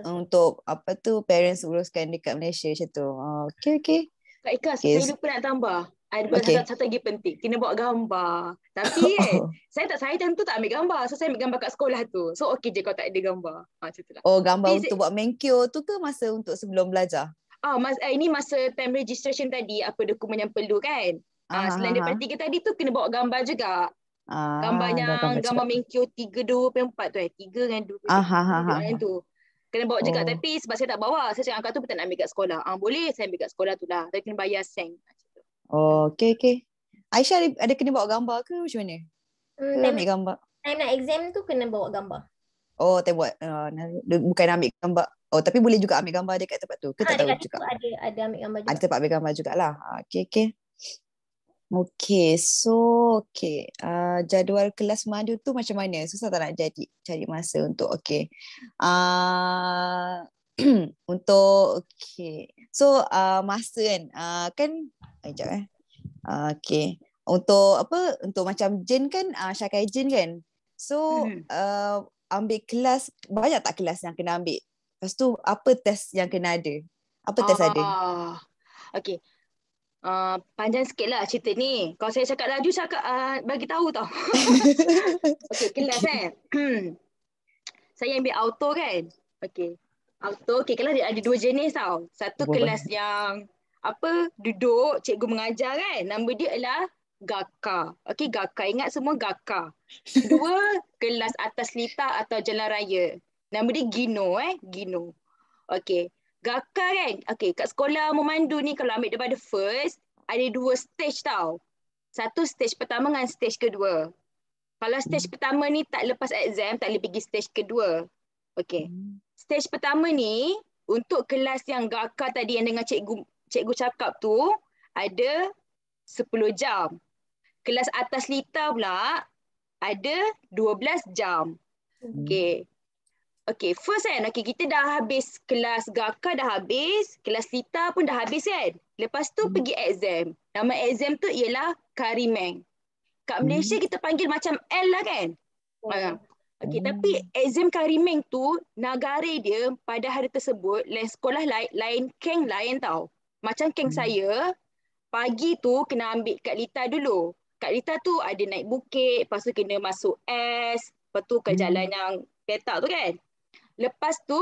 untuk apa tu parents uruskan dekat Malaysia macam tu. Okay. Kak Ika, saya lupa nak tambah. Ada satu lagi penting. Kena bawa gambar. Tapi saya tentu tak ambil gambar. So saya ambil gambar kat sekolah tu. So okey je kalau tak ada gambar. Macam tu lah. Gambar tapi untuk buat menkyo tu ke masa untuk sebelum belajar? Ini masa time registration tadi, apa dokumen yang perlu kan? Selain daripada 3 tadi tu kena bawa gambar juga. Gambar menkyo 324 tu 3 dengan 2 tu. Kena bawa juga, tapi sebab saya tak bawa, saya cakap angkat tu tak nak ambil kat sekolah. Boleh saya ambil kat sekolah tu lah, tapi kena bayar seng. Okay. Aisyah ada kena bawa gambar ke macam mana? Ambil gambar? Time nak exam tu kena bawa gambar. Tak buat, bukan ambil gambar. Tapi boleh juga ambil gambar dekat tempat tu? Ke tak tahu juga? Ada ambil gambar juga. Ada tempat ambil gambar jugalah. Okay, so jadual kelas madu tu macam mana? Susah tak nak cari masa untuk untuk so masa kan untuk untuk macam Jen kan Syakai Jen kan, so ambil kelas, banyak tak kelas yang kena ambil? Lepas tu apa test yang kena ada? Apa test ada? Okay. Panjang sikit lah cerita ni. Kalau saya cakap laju, bagi tahu tau. Okay, kelas kan. Saya ambil auto kan. Okay. Auto, kelas ada 2 jenis tau. Satu kelas yang duduk, cikgu mengajar kan. Nama dia adalah Gaka. Okay, Gaka. Ingat semua Gaka. Kedua, kelas atas litar atau jalan raya. Nama dia Gino. Gino. Okay. Gaka kan, kat sekolah memandu ni kalau ambil daripada first, ada 2 stage tau. Satu stage pertama dengan stage kedua. Kalau stage pertama ni tak lepas exam, tak boleh pergi stage kedua. Okay. Stage pertama ni, untuk kelas yang Gaka tadi yang dengan cikgu cakap tu, ada 10 jam. Kelas atas litar pula, ada 12 jam. Okay, first kan, kita dah habis kelas Gaka dah habis, kelas litar pun dah habis kan. Lepas tu pergi exam. Nama exam tu ialah Karimeng. Kat Malaysia kita panggil macam L lah kan. Tapi exam Karimeng tu, negara dia pada hari tersebut, lain sekolah lain keng lain tau. Macam keng saya, pagi tu kena ambil kat litar dulu. Kat litar tu ada naik bukit, lepas tu kena masuk S, lepas tu ke jalan yang petak tu kan. Lepas tu,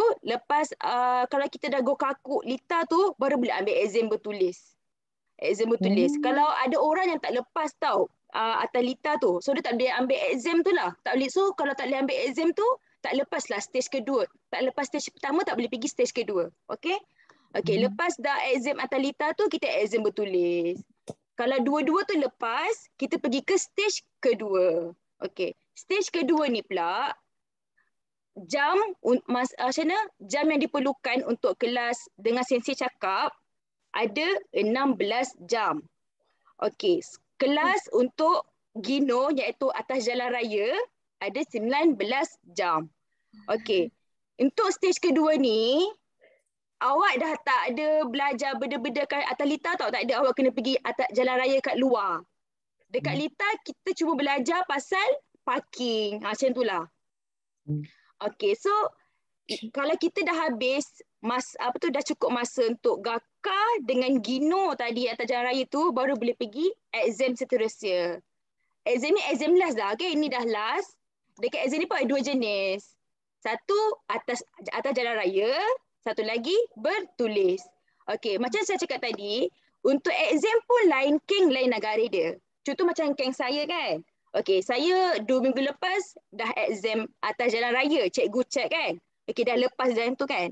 kalau kita dah go kaku litar tu, baru boleh ambil exam bertulis. Kalau ada orang yang tak lepas tau, atas litar tu, so dia tak boleh ambil exam tu lah. Tak boleh. So kalau tak boleh ambil exam tu, tak lepas lah stage kedua. Tak lepas stage pertama, tak boleh pergi stage kedua. Okay, lepas dah exam atas litar tu, kita exam bertulis. Kalau dua-dua tu lepas, kita pergi ke stage kedua. Okay, stage kedua ni pula, jam yang diperlukan untuk kelas dengan sensei cakap ada 16 jam. Okey, kelas untuk Gino iaitu atas jalan raya ada 19 jam. Okey. Untuk stage kedua ni awak dah tak ada belajar benda-benda kat atas litar tau, tak ada. Awak kena pergi atas jalan raya kat luar. Dekat litar kita cuma belajar pasal parking. Macam itulah. Okay, so kalau kita dah habis dah cukup masa untuk Gaka dengan Gino tadi atas jalan raya tu, baru boleh pergi exam seterusnya. Exam ni exam last dah. Okay, ini dah last. Dekat exam ni pun ada 2 jenis. Satu atas jalan raya, satu lagi bertulis. Okay, macam saya cakap tadi, Untuk exam pun lain keng, lain negara dia. Contoh macam keng saya kan. Okay, saya 2 minggu lepas dah exam atas jalan raya. Cikgu check kan. Okay, dah lepas jalan tu kan.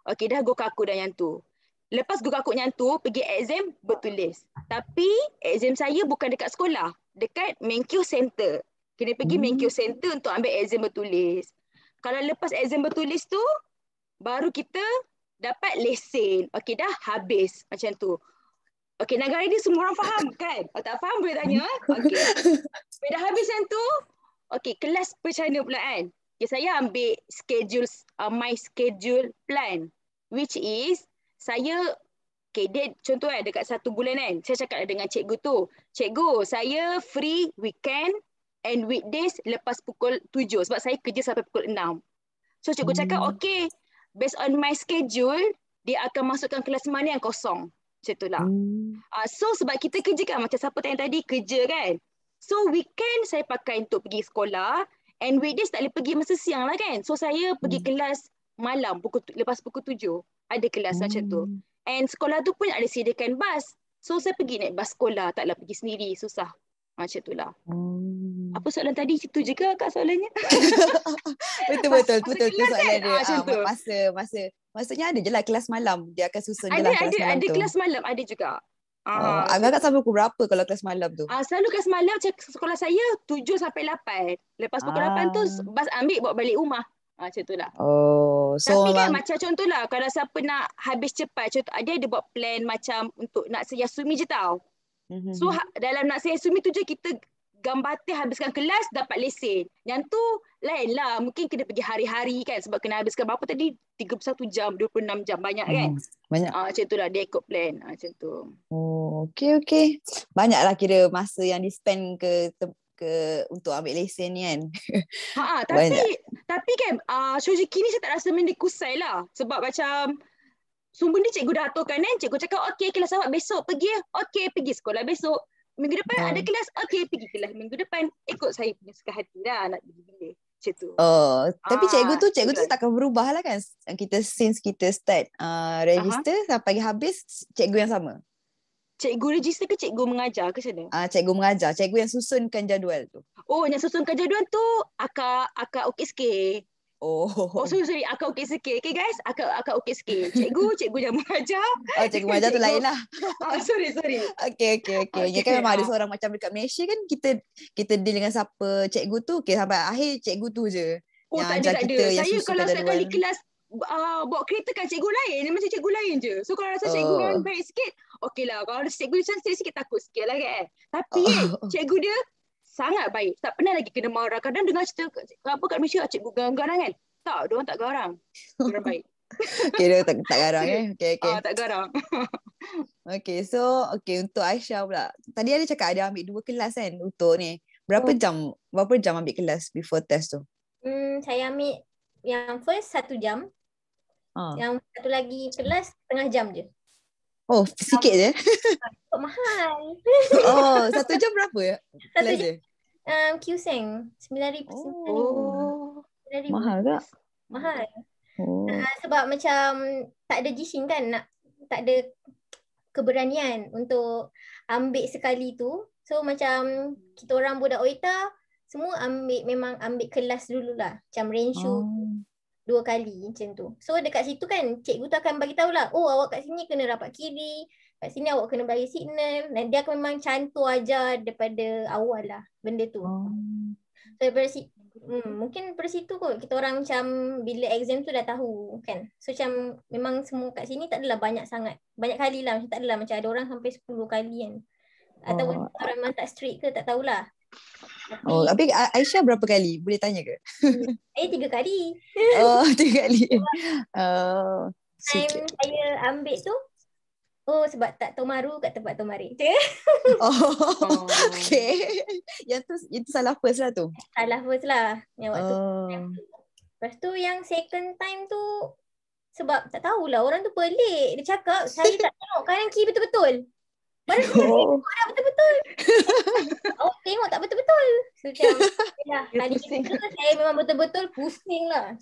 Okay, dah go kaku dah yang tu. Lepas go kaku yang tu, pergi exam bertulis. Tapi exam saya bukan dekat sekolah. Dekat Menkyu Center. Kena pergi Menkyu Center untuk ambil exam bertulis. Kalau lepas exam bertulis tu, baru kita dapat lesen. Okay, dah habis macam tu. Okay, negara ni semua orang faham kan? Kalau tak faham boleh tanya. Okay. Bila dah habis yang tu, okay, kelas macam mana pula kan? Okay, saya ambil schedule, my schedule plan. Which is, saya, okay, dia contoh kan dekat 1 bulan kan, saya cakap dengan cikgu tu, cikgu, saya free weekend and weekdays lepas pukul 7 sebab saya kerja sampai pukul 6. So cikgu cakap, okay, based on my schedule, dia akan masukkan kelas mana yang kosong. Macam itulah. So sebab kita kerja kan, macam siapa tanya tadi, kerja kan. So weekend saya pakai untuk pergi sekolah and weekdays tak boleh pergi masa siang lah kan. So saya pergi kelas malam lepas pukul 7. Ada kelas macam tu. And sekolah tu pun ada sediakan bas. So saya pergi naik bas sekolah, taklah pergi sendiri, susah. Macam itulah. Apa soalan tadi? Itu juga kak soalannya. Betul soalan dia. Macam tu. Maksudnya ada je lah kelas malam. Dia akan susun je Ada, lah kelas malam ada tu. kelas malam, ada juga. Agak-agak sampai pukul berapa kalau kelas malam tu? Selalu kelas malam sekolah saya 7 sampai 8. Lepas pukul 8 tu bas ambil bawa balik rumah. Macam tu lah. So tapi kan memang macam contohlah, kalau siapa nak habis cepat, contoh dia ada buat plan macam untuk nak Yasumi je tau. So dalam nak Yasumi tu je kita gambatin habiskan kelas dapat lesen. Yang tu lain lah. Mungkin kena pergi hari-hari kan sebab kena habiskan berapa tadi? 31 jam, 26 jam. Banyak kan? Banyak. Macam tu lah dia ikut plan. Macam tu. Okay. Banyaklah kira masa yang di-spend ke untuk ambil lesen ni kan. Tapi kan Shojiki ni saya tak rasa main dia kusai lah. Sebab macam sumber ni cikgu dah aturkan kan. Cikgu cakap okay kelas awak besok pergi. Okay pergi sekolah besok. Minggu depan ada kelas. Okay pergi kelas minggu depan. Ikut saya punya suka hati lah nak pergi bila. Macam tu. Tapi cikgu tu takkan berubah lah kan. Since kita start register sampai habis cikgu yang sama. Cikgu register ke cikgu mengajar ke sana? Cikgu mengajar. Cikgu yang susunkan jadual tu. Oh, yang susunkan jadual tu akak OKSK. Sorry, akak OKSK. Okay guys, akak OKSK. Cikgu yang mengajar. Cikgu mengajar tu lain lah. Sorry. Okay. Ya kan memang ada seorang macam dekat Malaysia kan kita deal dengan siapa cikgu tu. Okay, sampai akhir cikgu tu je. Yang tak ajar ada. kita yang Saya susunkan kalau jadual. sekali kelas bawa kereta kan cikgu lain. Dia macam cikgu lain je. So kalau rasa cikgu orang baik sikit, okey lah. Kalau cikgu cantik sikit, takut sikit lah kan. Tapi cikgu dia sangat baik. Tak pernah lagi kena marah. Kadang dengar cerita apa kat Malaysia, cikgu garang-garang kan. Tak, diorang tak garang. Diorang baik. Okay, dia tak garang Okay. Tak garang. Okay, so untuk Aisyah pula. Tadi ada cakap ada ambil 2 kelas kan untuk ni. Berapa jam ambil kelas before test tu? Saya ambil yang first 1 jam. Yang satu lagi kelas setengah jam je. Sikit je. Mahal. 1 jam berapa ya? Kelas je? QSeng 9,000. Mahal tak? Mahal. Sebab macam tak ada jising kan, tak ada keberanian untuk ambil sekali tu. So macam kita orang budak OITA semua memang ambil kelas dululah. Macam Renshu 2 kali macam tu. So dekat situ kan cikgu tu akan bagi tahulah, awak kat sini kena rapat kiri, kat sini awak kena bagi signal. Dan dia akan memang cantur ajar daripada awal lah benda tu. So daripada mungkin dari situ kot kita orang macam bila exam tu dah tahu kan. So macam memang semua kat sini tak adalah banyak kali lah. Macam tak adalah macam ada orang sampai 10 kali kan. Ataupun orang memang tak strict ke tak tahulah. Tapi Aisyah berapa kali? Boleh tanya ke? Saya 3 kali. 3 kali. Time saya ambil tu sebab tak tomaru kat tempat tomarik. Okay. Yang tu salah first lah tu. Salah first lah. Yang waktu lepas tu yang second time tu sebab tak tahulah orang tu pelik. Dia cakap saya tak tengok kanan kiri betul-betul. Mana tak betul-betul. Awak tengok tak betul-betul. So macam kali kedua saya memang betul-betul pusing lah.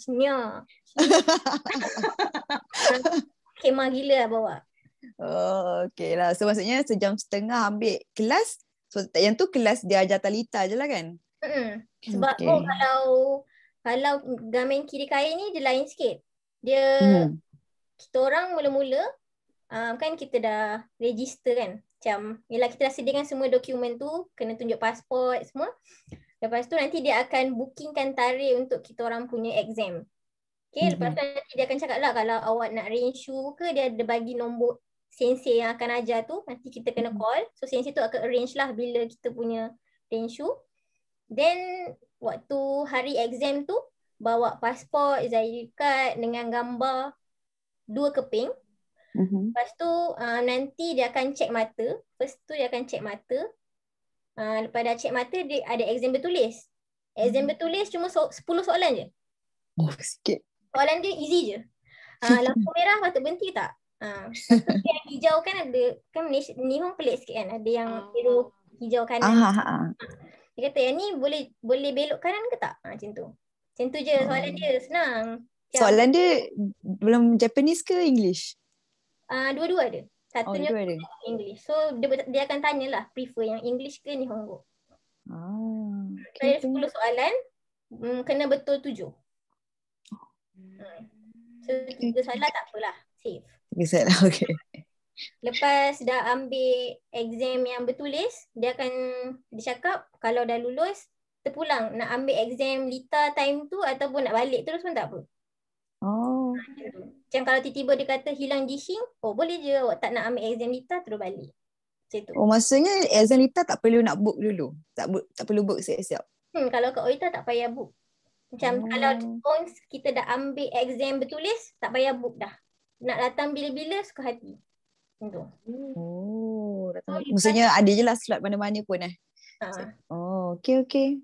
Kemah gila lah bawa. Oh, okay lah. So maksudnya sejam setengah ambil kelas. So yang tu kelas dia ajar Talita je lah kan? Sebab Okay. kalau gamen kiri kain ni dia lain sikit. Dia kita orang mula-mula kan kita dah register kan. Macam yelah kita dah sediakan semua dokumen tu, kena tunjuk pasport semua. Lepas tu nanti dia akan bookingkan tarikh untuk kita orang punya exam. Okay, lepas tu nanti dia akan cakap lah kalau awak nak renshu ke, dia ada bagi nombor sensei yang akan ajar tu, nanti kita kena call. So sensei tu akan arrange lah bila kita punya renshu. Then waktu hari exam tu, bawa pasport, Zahid card dengan gambar 2 keping. Lepas tu nanti dia akan check mata. First tu dia akan check mata. Lepas dah check mata, dia ada exam bertulis. Exam bertulis cuma 10 soalan je. Oh, sikit. Soalan dia easy je. Lampu merah patut berhenti tak? Yang hijau kan ada, kan Malaysia, Nihon pelik sikit kan. Ada yang biru hijau kanan. Dia kata yang ni boleh belok kanan ke tak? Macam tu. Macam tu je soalan dia, senang. Soalan dia belum Japanese ke English? Dua-dua ada. Satunya dua ada. English. So dia akan tanyalah prefer yang English ke Nihongo. Okay. So 10 soalan, kena betul 7. So 3 soalan tak apalah, safe. 3 soalan, okay. Lepas dah ambil exam yang bertulis, dia cakap kalau dah lulus, terpulang nak ambil exam Lita time tu ataupun nak balik terus pun tak apa. Macam kalau tiba-tiba dia kata hilang Jishing, boleh je awak tak nak ambil exam Lita terus balik. Macam tu. Maksudnya exam Lita tak perlu nak book dulu? Tak perlu book siap-siap? Kalau kat Oita tak payah book. Macam kalau once kita dah ambil exam bertulis, tak payah book dah. Nak datang bila-bila suka hati. Macam tu. Maksudnya ada je lah slot mana-mana pun okay.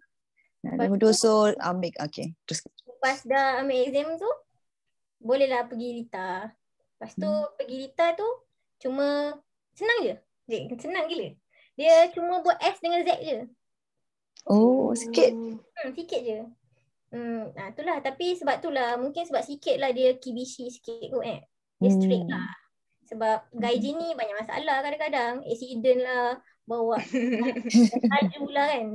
So ambil, okay. Terus. Lepas dah ambil exam tu, bolehlah pergi Lita. Lepas tu pergi Lita tu cuma senang je. Senang gila. Dia cuma buat S dengan Z je. Sikit. Sikit je. Itulah. Tapi sebab itulah, mungkin sebab sikit lah dia kibishi sikit kot Dia strict lah. Sebab gaijin ni banyak masalah kadang-kadang. Accident lah, bawa laju lah kan.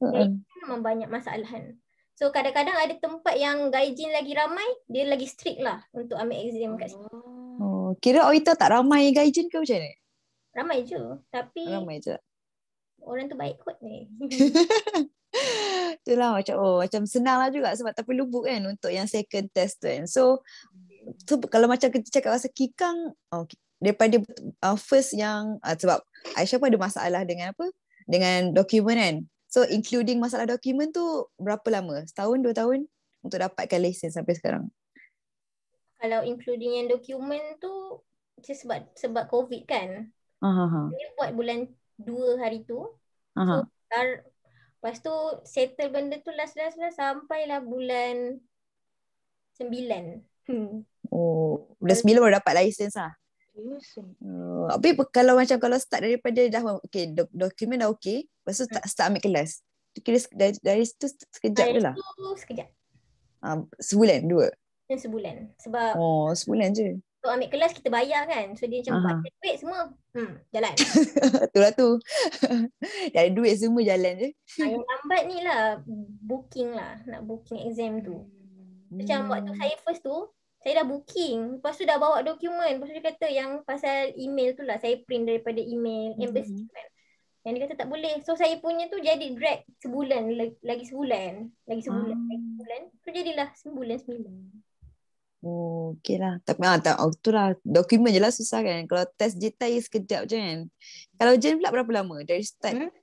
Gaijin memang banyak masalahan. So kadang-kadang ada tempat yang gaijin lagi ramai, dia lagi strict lah untuk ambil exam kat situ. Kira Oita tak ramai gaijin ke macam mana? Ramai je. Tapi ramai je. Orang tu baik kot ni. Itulah macam senang lah juga sebab tak perlu book kan untuk yang second test tu kan. So kalau macam kita cakap pasal Kikang, daripada first yang sebab Aisyah pun ada masalah dengan dengan dokumen kan. So including masalah dokumen tu berapa lama? Setahun, 2 tahun untuk dapatkan lesen sampai sekarang? Kalau including yang dokumen tu sebab COVID kan. Dia buat bulan 2 hari tu. So lepas tu settle benda tu last sampailah bulan 9. Bulan 9 baru dapat license lah. Tapi kalau start daripada dah dokumen dah okey, lepas tu start ambil kelas. Kira dari situ sekejap je lah. Sekejap. Sebulan, 2? Sebulan. Sebab sebulan je. So ambil kelas kita bayar kan. So dia macam budget duit semua. Jalan. Itulah tu. Dari duit semua jalan je. Yang lambat ni lah booking lah. Nak booking exam tu. Macam waktu saya first tu, saya dah booking. Lepas tu dah bawa dokumen. Lepas tu dia kata yang pasal email tu lah. Saya print daripada email embassy kan. Yang dia kata tak boleh. So saya punya tu jadi drag sebulan. Lagi sebulan. So jadilah sebulan 9. Okay lah. Tapi itulah. Dokumen je lah susah kan. Kalau test JTI sekejap je kan. Kalau Jen pula berapa lama? Dari start.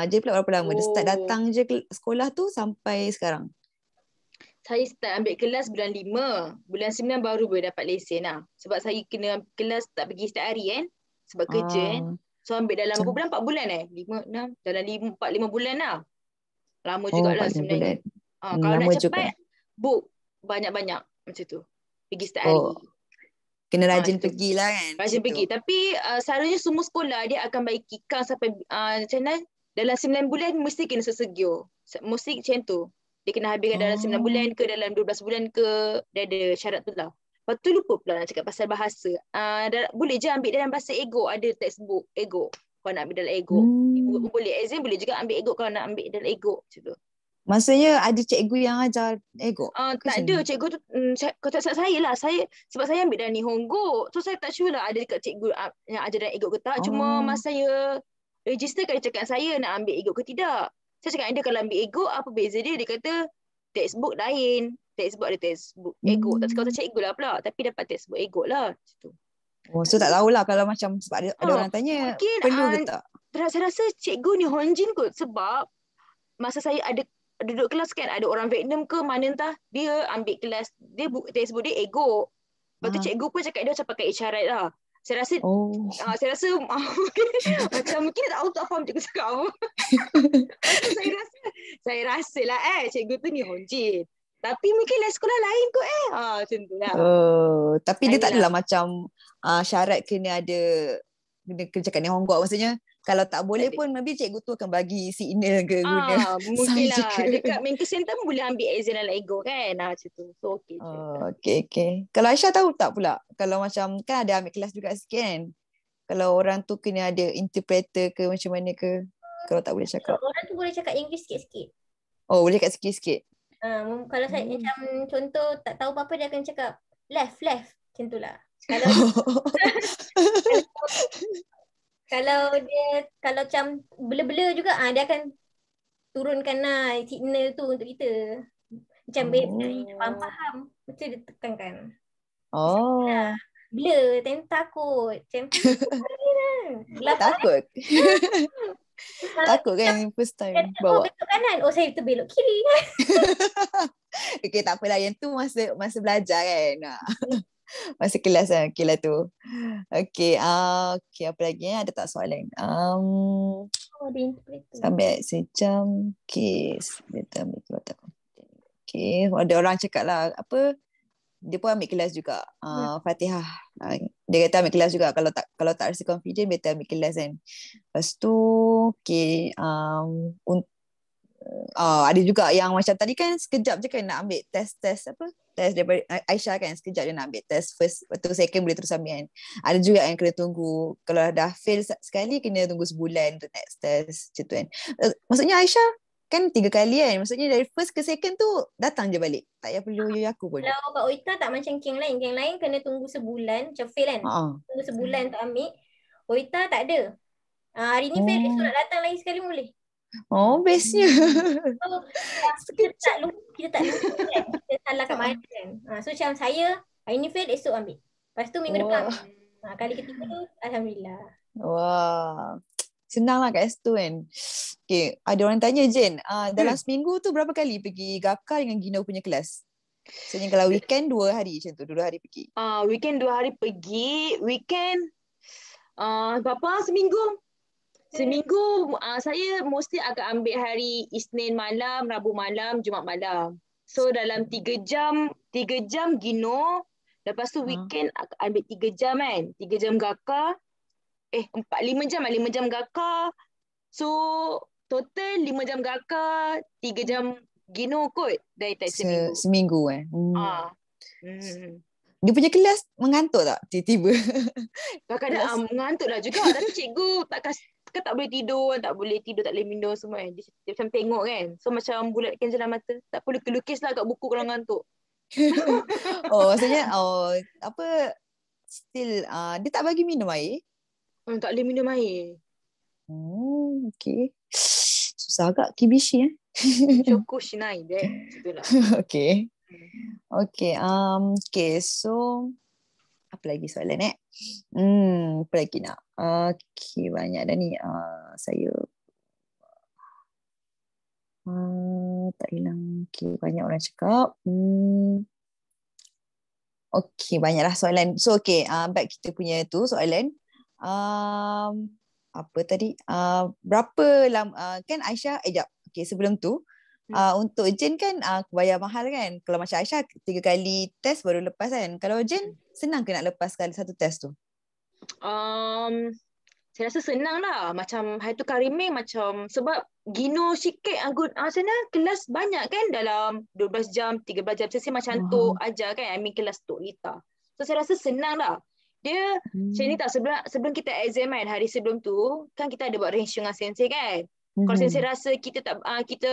Jen pula berapa lama? Dari start datang je sekolah tu sampai sekarang? Saya start ambil kelas bulan 5. Bulan 9 baru boleh dapat lesen lah. Sebab saya kena kelas tak pergi setiap hari kan. Sebab kerja kan. So ambil dalam berapa bulan? 4 bulan 5, 6. Dalam 4-5 bulan lah. Lama jugalah sebenarnya. Kalau nak cepat, book banyak-banyak. Macam tu. Pergi setiap hari. Kena rajin pergilah kan. Rajin pergi. Tapi selalunya semua sekolah dia akan bagi Kikang sampai macam mana? Dalam 9 bulan mesti kena sesegio. Mesti macam tu. Dia kena habiskan dalam 9 bulan ke dalam 12 bulan ke. Dia ada syarat tu lah. Lepas tu lupa pula nak cakap pasal bahasa. Boleh je ambil dalam bahasa ego. Ada textbook ego. Kalau nak ambil dalam ego. Boleh exam, boleh juga ambil ego kalau nak ambil dalam ego. Macam tu. Maksudnya ada cikgu yang ajar ego? Tak ada. Cikgu tu, kalau tak salah saya lah. Sebab saya ambil dalam Nihongo. So saya tak sure lah ada dekat cikgu yang ajar dalam ego ke tak. Cuma masa saya register kan dia cakap saya nak ambil ego ke tidak. Saya cakap dia kalau ambil ego apa beza dia? Dia kata textbook lain. Textbook ada textbook ego. Tak sekolah cikgu lah pula. Tapi dapat textbook ego lah. Macam tu. So tak tahulah kalau macam sebab ada orang tanya mungkin, perlu ke tak? Saya rasa cikgu ni Honjin kot. Sebab masa saya ada duduk kelas kan, ada orang Vietnam ke mana entah, dia ambil kelas, dia textbook dia ego. Lepas tu cikgu pun cakap dia macam pakai isyarat lah. Saya rasa macam mungkin tak faham cikgu cakap apa. saya rasa lah cikgu tu ni Honjin. Tapi mungkin lah sekolah lain kot macam tu lah. Tapi dia tak adalah macam syarat kena ada kena cakap ni Hongkong. Maksudnya kalau tak boleh pun maybe cikgu tu akan bagi signal ke guna. Mungkin lah. Dekat main center pun boleh ambil exam dalam ego kan. Macam tu. So okey je. Okay. Kalau Aisyah tahu tak pula? Kalau macam kan ada ambil kelas juga sikit kan. Kalau orang tu kena ada interpreter ke macam mana ke. Kalau tak boleh cakap. Orang tu boleh cakap English sikit-sikit. Boleh cakap sikit-sikit. Kalau saya macam contoh tak tahu apa-apa dia akan cakap left. Macam tu lah. Kalau macam bela-bela juga dia akan turunkan signal tu untuk kita. Macam faham. Macam dia tekankan. Bela, takut. Macam takut. Takut kan first time bawa. Belok kanan. Saya terbelok kiri. Okay, tak apalah. Yang tu masa belajar kan. Masa kelas lah. Okay lah tu. Okay. Okay, apa lagi ada tak soalan? Sampai sejam. Okay. Okay. Ada orang cakap lah. Apa? Dia pun ambil kelas juga. Fatihah. Dia kata ambil kelas juga. Kalau tak rasa confident, better ambil kelas kan. Lepas tu, okay. Ada juga yang macam tadi kan sekejap je kan nak ambil test apa? Test daripada Aisyah kan sekejap je nak ambil test first. Lepas tu second boleh terus ambil kan. Ada juga yang kena tunggu. Kalau dah fail sekali, kena tunggu sebulan untuk next test. Macam tu kan. Maksudnya Aisyah kan 3 kali kan. Maksudnya dari first ke second tu datang je balik. Tak payah perlu aku pun. Kalau Kak Oita tak macam geng lain. Geng lain kena tunggu sebulan. Macam fail kan. Tunggu sebulan untuk ambil. Oita tak ada. Hari ni fail, esok nak datang lagi sekali boleh. Bestnya. So, kita tak lupa kan. Kita salah kat mana kan. So macam saya, hari ni fail, esok ambil. Lepas tu minggu depan. Kali ketiga tu, Alhamdulillah. Wah. Senang lah kat situ kan. Okay, ada orang tanya Jen, dalam seminggu tu berapa kali pergi Gaka dengan Gino punya kelas? Maksudnya kalau weekend 2 hari macam tu, 2 hari pergi. Weekend 2 hari pergi. Weekend berapa? Seminggu saya mostly akan ambil hari Isnin malam, Rabu malam, Jumaat malam. So dalam 3 jam Gino. Lepas tu weekend ambil 3 jam kan. 3 jam Gaka. 5 jam Gaka. So total 5 jam Gaka, 3 jam Gino kot dari tak seminggu. Seminggu Dia punya kelas mengantuk tak tiba-tiba? Kadang-kadang mengantuk lah juga. Tapi cikgu tak boleh tidur, tak boleh minum semua kan. Dia macam tengok kan. So macam bulatkan jelah mata. Tak perlu lukis lah kat buku kalau ngantuk. Maksudnya apa still dia tak bagi minum air? Tak boleh minum air. Okay. Susah agak kibishi Choco shinai deh. Itulah. Okay. Okay, so apa lagi soalan apa lagi nak? Okay, banyak dah ni. Saya tak hilang. Okay, banyak orang cakap. Okay, banyaklah soalan. So, okay, back kita punya tu soalan. Apa tadi? Berapa lama kan Aisyah? Okay, sebelum tu untuk Jen kan bayar mahal kan. Kalau macam Aisyah 3 kali test baru lepas kan. Kalau Jen senang ke nak lepas sekali satu test tu? Saya rasa senang lah. Macam hari tu Karimeh macam sebab Gino sikit sana kelas banyak kan dalam 12 jam, 13 jam. Saya macam tu ajar kan. I mean kelas tu Rita. So saya rasa senang lah. Dia macam ni tau, sebelum kita exam kan, hari sebelum tu kan kita ada buat ratio dengan sensei kan. Kalau sensei rasa kita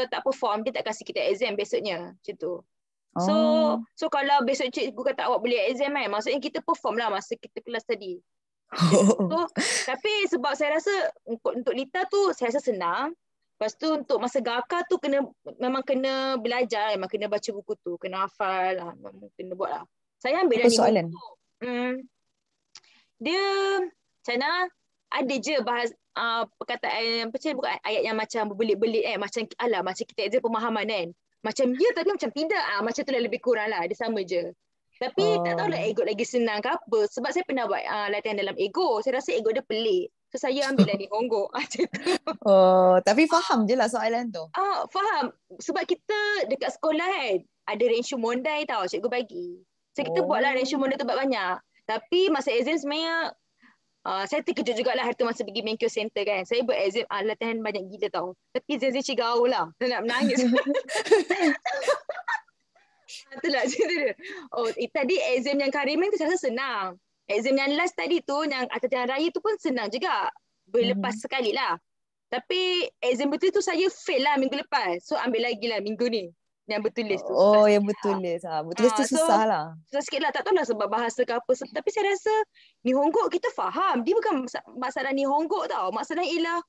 tak perform, dia tak kasih kita exam besoknya macam tu. So kalau besok cikgu kata awak boleh exam kan, maksudnya kita perform lah masa kita kelas tadi. So, tapi sebab saya rasa untuk Lita tu saya rasa senang. Lepas tu untuk masa Gaka tu memang kena belajar, memang kena baca buku tu, kena hafal lah, memang kena buat lah. Saya ambil dah soalan? Dia macam mana, ada je bahas perkataan bukan ayat yang macam berbelit-belit macam macam kita exam pemahaman kan. Macam ya tapi macam tidak macam tu lah, lebih kurang lah, dia sama je. Tapi tak tahulah ego lagi senang ke apa. Sebab saya pernah buat latihan dalam ego. Saya rasa ego dia pelik. So saya ambil lah Nihongo. Macam tu. Tapi faham je lah soalan tu. Faham. Sebab kita dekat sekolah kan, ada Renshu Mondai tau cikgu bagi. So kita buatlah Renshu Mondai tu banyak. Tapi masa exam sebenarnya saya terkejut jugalah hari tu masa pergi Menkyo Center kan. Saya buat exam latihan banyak gila tau. Tapi Zenzi Cigau lah. Saya nak menangis. Itulah cerita dia. Tadi exam yang Karimen tu saya rasa senang. Exam yang last tadi tu, yang latihan raya tu pun senang juga. Boleh lepas sekali lah. Tapi exam betul tu saya fail lah minggu lepas. So ambil lagi lah minggu ni. Yang bertulis tu. Yang bertulis. Bertulis tu susah lah. Susah sikit lah. Tak tahulah sebab bahasa ke apa. Tapi saya rasa Nihongo kita faham. Dia bukan masalah Nihongo tau. Masalah ialah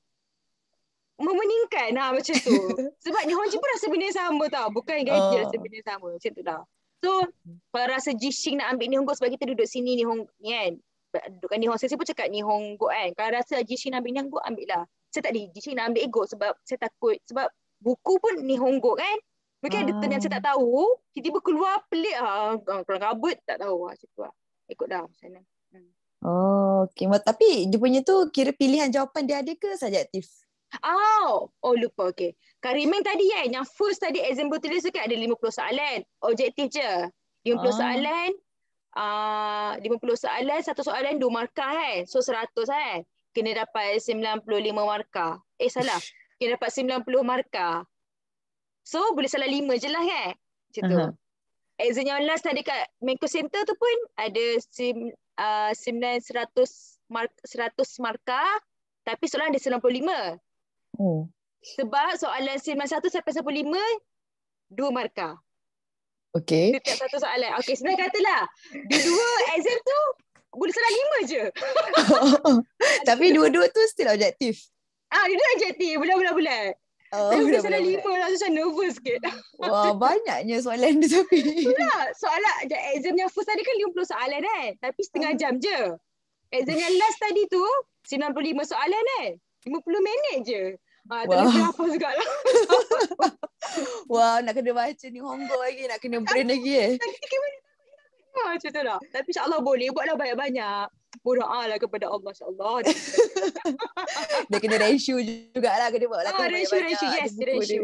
memeningkan macam tu. Sebab Nihonji pun rasa benda yang sama tau. Bukan gaji rasa benda yang sama. Macam tu lah. So kalau rasa Jishing nak ambil Nihongo sebab kita duduk sini Nihongo ni kan. Duduk Nihongo saya pun cakap Nihongo kan. Kalau rasa Jishing nak ambil Nihongo, ambil lah. Saya tak ada Jishing nak ambil ego sebab saya takut. Sebab buku pun Nihongo kan. Mungkin ada term yang saya tak tahu. Tiba-tiba keluar pelik kalau kabut tak tahu macam tu lah. Ikut dah macam mana. Okay. Tapi dia punya tu kira pilihan jawapan dia ada ke subjektif? Lupa. Okay. Karimen tadi kan, yang first tadi exam bertulis tu kan ada 50 soalan. Objektif je. 50 soalan. 50 soalan, satu soalan 2 markah kan. So 100 kan. Kena dapat 95 markah. Salah. Kena dapat 90 markah. So boleh salah 5 je lah kan. Macam tu. Exam yang last tadi kat Menkyo Center tu pun ada 100 markah. Tapi soalan ada 95. Sebab soalan 91 sampai 95 2 markah. Okay. Setiap satu soalan. Okay, senang katalah. Dua exam tu boleh salah 5 je. Tapi dua-dua tu still objektif. Dua-dua objektif. Bulat-bulat. Tapi boleh salah 5 lah. Macam nervous sikit. Wah, banyaknya soalan dia tapi. Itulah. Soalan exam yang first tadi kan 50 soalan kan. Tapi setengah jam je. Exam yang last tadi tu 95 soalan kan. 50 minit je. Tak boleh hafal juga lah. Wah, nak kena baca Nihongo lagi. Nak kena brain lagi Macam tu lah. Tapi insyaAllah boleh. Buatlah banyak-banyak. Berdoa lah kepada Allah insyaAllah. Dia kena ratio jugalah. Kena buat lah. Ratio. Yes, ratio.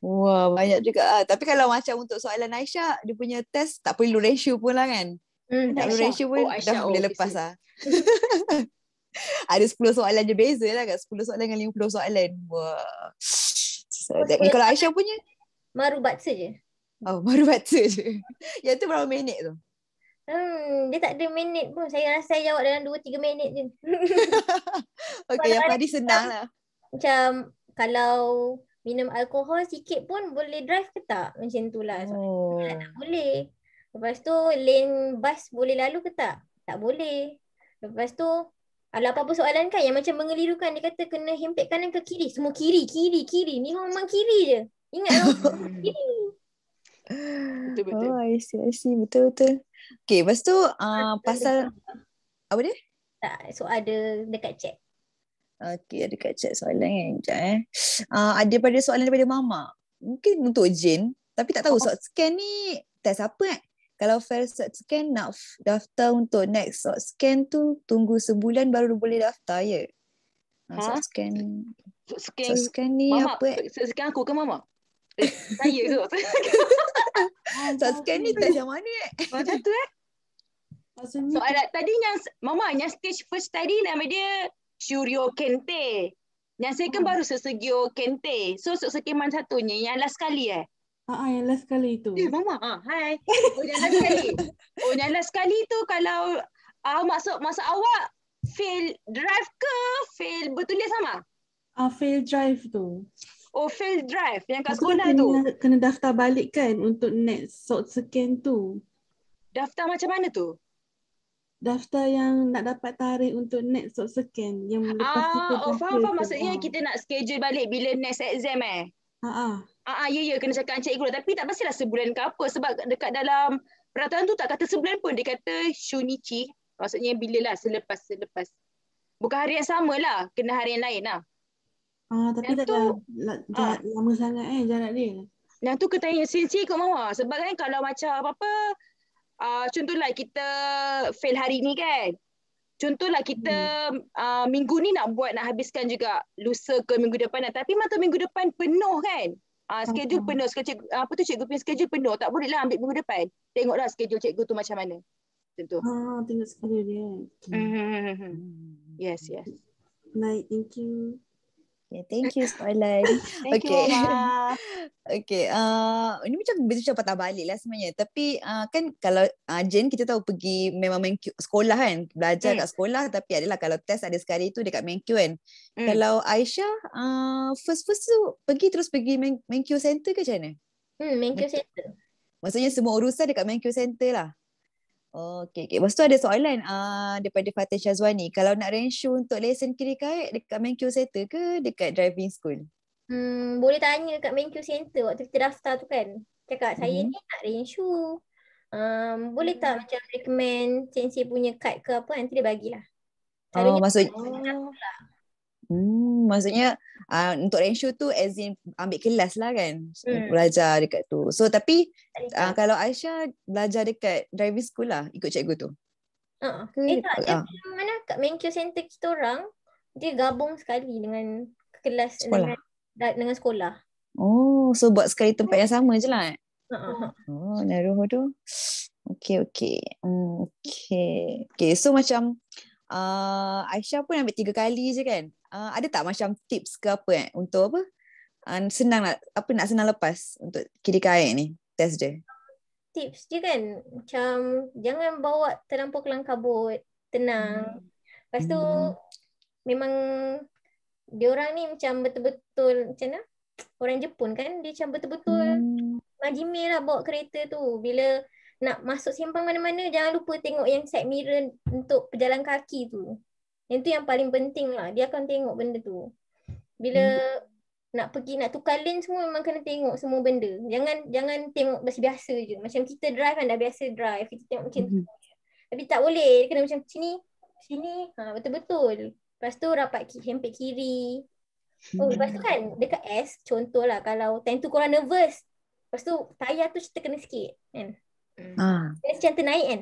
Wah, banyak juga. Tapi kalau macam untuk soalan Aisyah, dia punya test tak perlu ratio pun lah kan. Tak perlu ratio pun dah boleh lepas lah. Ada 10 soalan je beza lah kat 10 soalan dengan 50 soalan. Wah. Kalau Aisyah punya? Marubatsa je. Marubatsa je. Yang tu berapa minit tu? Dia tak ada minit pun. Saya rasa saya jawab dalam 2-3 minit je. Okay, yang tadi senang lah. Macam kalau minum alkohol sikit pun boleh drive ke tak? Macam tu lah. Tak boleh. Lepas tu lane bas boleh lalu ke tak? Tak boleh. Lepas tu ada apa-apa soalan kan yang macam mengelirukan. Dia kata kena himpit kanan ke kiri. Semua kiri. Ni memang kiri je. Ingat tau. Kiri. Betul-betul. I see. Betul-betul. Okay, lepas tu pasal apa dia? Tak, so ada dekat chat. Okay, ada dekat chat soalan kan. Ada pada soalan daripada Mama. Mungkin untuk Jane. Tapi tak tahu short scan ni test apa kan? Kalau fail short scan nak daftar untuk next short scan tu tunggu sebulan baru boleh daftar ya? Short scan. Short scan ni Mama, apa? Short scan aku ke Mama? Saya tu. Short scan ni test yang mana Macam tu So ada tadi yang Mama yang stage first tadi nama dia Shuryo Kente. Yang second baru Sesegyo Kente. So Sesegyo mana satunya yang last kali Yang last kali tu. Mama, hai. Oh, yang last sekali. Oh, yang last sekali tu kalau maksud awak fail drive ke fail bertulis sama? Fail drive tu. Oh, fail drive yang kat Aku sekolah tu. kena daftar balik kan untuk next short second tu. Daftar macam mana tu? Daftar yang nak dapat tarikh untuk next short second yang lepas kita Faham. tu. Maksudnya kita nak schedule balik bila next exam ya, kena cakap Encik Guru. Tapi tak pastilah sebulan ke apa. Sebab dekat dalam peraturan tu tak kata sebulan pun. Dia kata Shunichi. Maksudnya bila lah, selepas. Bukan hari yang sama lah. Kena hari yang lain lah. Tapi tak lama sangat jarak dia. Yang tu kena tanya Sinci kot Mama. Sebab kan kalau macam apa-apa, contohlah kita fail hari ni kan. Contohlah kita minggu ni nak habiskan juga lusa ke minggu depan. Tapi mata minggu depan penuh kan. Schedule penuh. Cikgu punya schedule penuh. Tak boleh lah ambil minggu depan. Tengoklah schedule cikgu tu macam mana. Tentu. Tengok schedule dia. Yes. Baik, thank you. Okay, thank you soalan. Thank you, Mama. Okay, ini macam patah balik lah sebenarnya. Tapi kan kalau Jen kita tahu pergi memang main sekolah kan. Belajar kat sekolah tapi adalah kalau test ada sekali tu dekat main kan. Kalau Aisyah first tu pergi main center ke macam mana? Main center. Maksudnya semua urusan dekat main center lah. Okay. Lepas tu ada soalan daripada Fatin Syazwani. Kalau nak renshu untuk lesen kiri kait dekat main center ke dekat driving school? Boleh tanya dekat main center waktu kita daftar tu kan. Cakap saya ni nak renshu. Boleh tak macam recommend Sensei punya kad ke apa, nanti dia bagilah. Maksudnya untuk renshu tu as in ambil kelas lah kan, belajar dekat tu. So tapi kalau Aisyah belajar dekat driving school lah, ikut cikgu tu. Dia mana kat main center kita orang, dia gabung sekali dengan kelas sekolah. Dengan sekolah. So buat sekali tempat yang sama je lah. Naruhodo. Okay. So macam Aisyah pun ambil 3 kali je kan. Ada tak macam tips ke apa untuk apa? Senang nak lepas untuk kiri kait ni test dia. Tips dia kan macam jangan bawa terlampau kelang kabut, tenang. Lepas tu memang diorang ni macam betul-betul macam mana? Orang Jepun kan dia macam betul-betul majime lah bawa kereta tu. Bila nak masuk simpang mana-mana jangan lupa tengok yang side mirror untuk pejalan kaki tu. Yang tu yang paling penting lah. Dia akan tengok benda tu. Bila nak tukar lane semua memang kena tengok semua benda. Jangan tengok biasa je. Macam kita drive kan dah biasa drive. Kita tengok macam tu. Tapi tak boleh. Kena macam sini. Betul-betul. Lepas tu rapat hempit kiri. Lepas tu kan dekat S contohlah kalau time tu korang nervous. Lepas tu tayar tu kita kena sikit kan. Macam ternaik kan.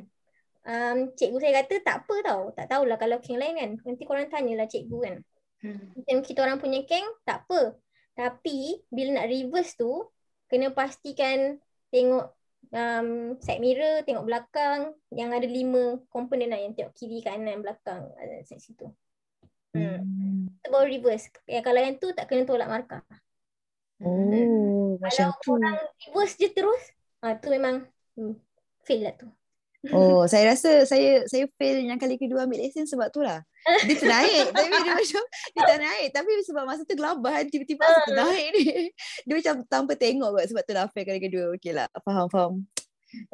Cikgu saya kata tak apa tau. Tak tahulah kalau keng lain kan. Nanti korang tanyalah cikgu kan. Macam kita orang punya keng tak apa. Tapi bila nak reverse tu kena pastikan tengok side mirror, tengok belakang. Yang ada 5 komponen lah. Yang tengok kiri, kanan, belakang. Ada situ. Itu baru reverse. Kalau yang tu tak kena tolak markah. Macam tu. Kalau orang reverse je terus tu memang fail lah tu. Saya rasa saya fail yang kali kedua ambil lesen sebab tu lah. Dia ternaik tapi dia macam dia tak naik tapi sebab masa tu gelabah tiba-tiba ternaik ni. Dia macam tanpa tengok kot sebab tu lah fail kali kedua. Okey lah, faham.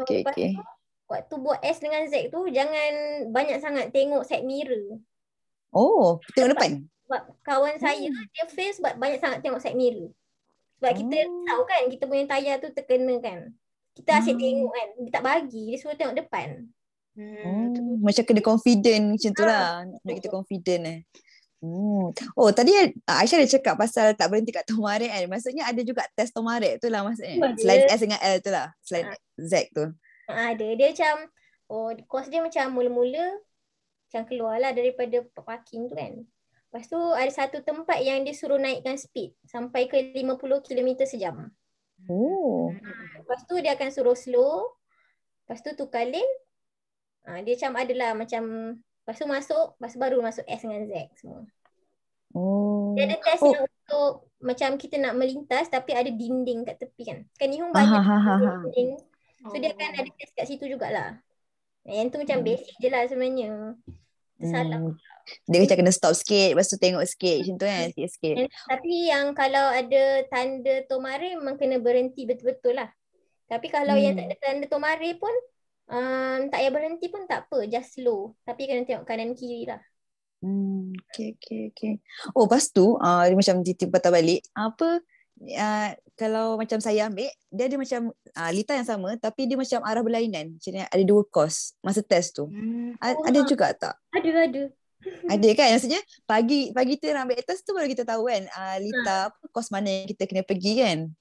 Okay. Waktu buat S dengan Z tu jangan banyak sangat tengok side mirror. Tengok depan. Sebab kawan saya dia fail sebab banyak sangat tengok side mirror. Sebab kita tahu kan kita punya tayar tu terkena kan. Kita asyik tengok kan. Dia tak bagi. Dia suruh tengok depan. Macam kena confident macam tu lah. Nak kita confident tadi Aisyah ada cakap pasal tak berhenti kat Tomarek kan. Maksudnya ada juga test Tomarek tu lah maksudnya. Selain S dengan L tu lah. Selain Z tu. Ada. Dia macam course dia macam mula-mula macam keluar lah daripada parking tu kan. Lepas tu ada satu tempat yang dia suruh naikkan speed sampai ke 50 km sejam. Lepas tu dia akan suruh slow. Lepas tu tukar lane. Dia macam adalah macam lepas tu masuk, lepas tu baru masuk S dengan Z semua. Oh. Dia ada test Oh. yang untuk macam kita nak melintas tapi ada dinding kat tepi kan. Kan Nihon Ha, banyak ha, ha, ha. dinding. So dia akan ada test kat situ jugalah. Yang tu macam basic je lah sebenarnya. Tersalah. Dia macam kena stop sikit, lepas tu tengok sikit macam tu kan, sikit-sikit. Tapi yang kalau ada tanda tomare memang kena berhenti betul-betul lah. Tapi kalau yang tak ada tanda tomare pun tak payah berhenti pun tak apa, just slow. Tapi kena tengok kanan kiri lah. Okay. Oh, lepas tu dia macam titip patah balik. Kalau macam saya ambil, dia ada macam lita yang sama tapi dia macam arah berlainan. Macam ada 2 course masa test tu. Ada juga tak? Ada. Ada kan? Maksudnya pagi kita nak ambil test tu baru kita tahu kan lita course mana yang kita kena pergi kan.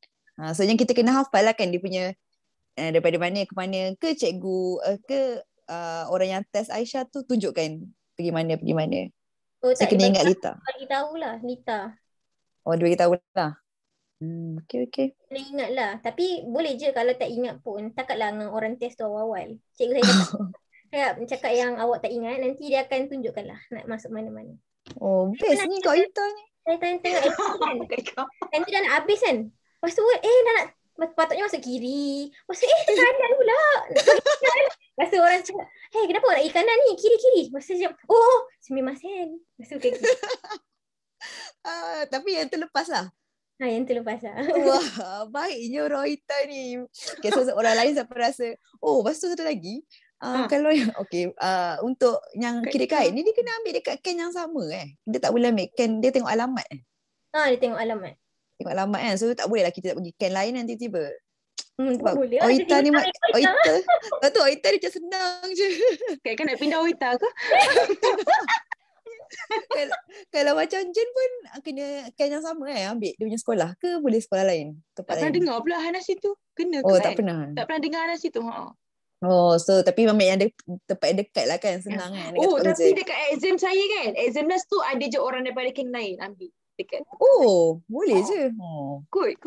So yang kita kena hafal lah kan dia punya daripada mana ke mana ke cikgu orang yang test Aisyah tu tunjukkan pergi mana. Oh, Saya tak kena ingat lita. Bagi tahulah lita. Oh, dia bagi tahu lah. Okay. Kena ingat lah. Tapi boleh je kalau tak ingat pun. Takkanlah dengan orang test tu awal-awal. Cikgu saya cakap yang awak tak ingat, nanti dia akan tunjukkan lah nak masuk mana-mana. Oh, best ni Kak Ita ni. Saya tengok exam kan. Nanti dah nak habis kan. Lepas tu patutnya masuk kiri. Lepas tu kanan pula. Lepas tu orang cakap, hey kenapa nak pergi kanan ni? Kiri. Lepas tu macam, oh sumimasen. Lepas tu kaki. Tapi yang terlepas lah. Yang terlepas lah. Wah, baiknya orang Ita ni. Okay, so orang lain sampai rasa, oh lepas tu satu lagi. Kalau untuk yang kiri kait ni dia kena ambil dekat can yang sama Dia tak boleh ambil can, dia tengok alamat dia tengok alamat. Tengok alamat kan. So tak boleh lah kita tak pergi can lain nanti tiba. Tak boleh. Oita ni Oita dia macam senang je. Kan nak pindah Oita ke? Kalau macam Jen pun kena kan yang sama ambil dia punya sekolah ke boleh sekolah lain tempat tak lain. pernah dengar pula Hana situ. Kena ke? Oh tak pernah. Tak pernah dengar Hana situ. Oh so tapi ambil yang tempat yang dekat lah kan, senang kan. Oh tapi dekat exam saya kan, exam last tu ada je orang daripada camp lain ambil dekat. Oh boleh je. Good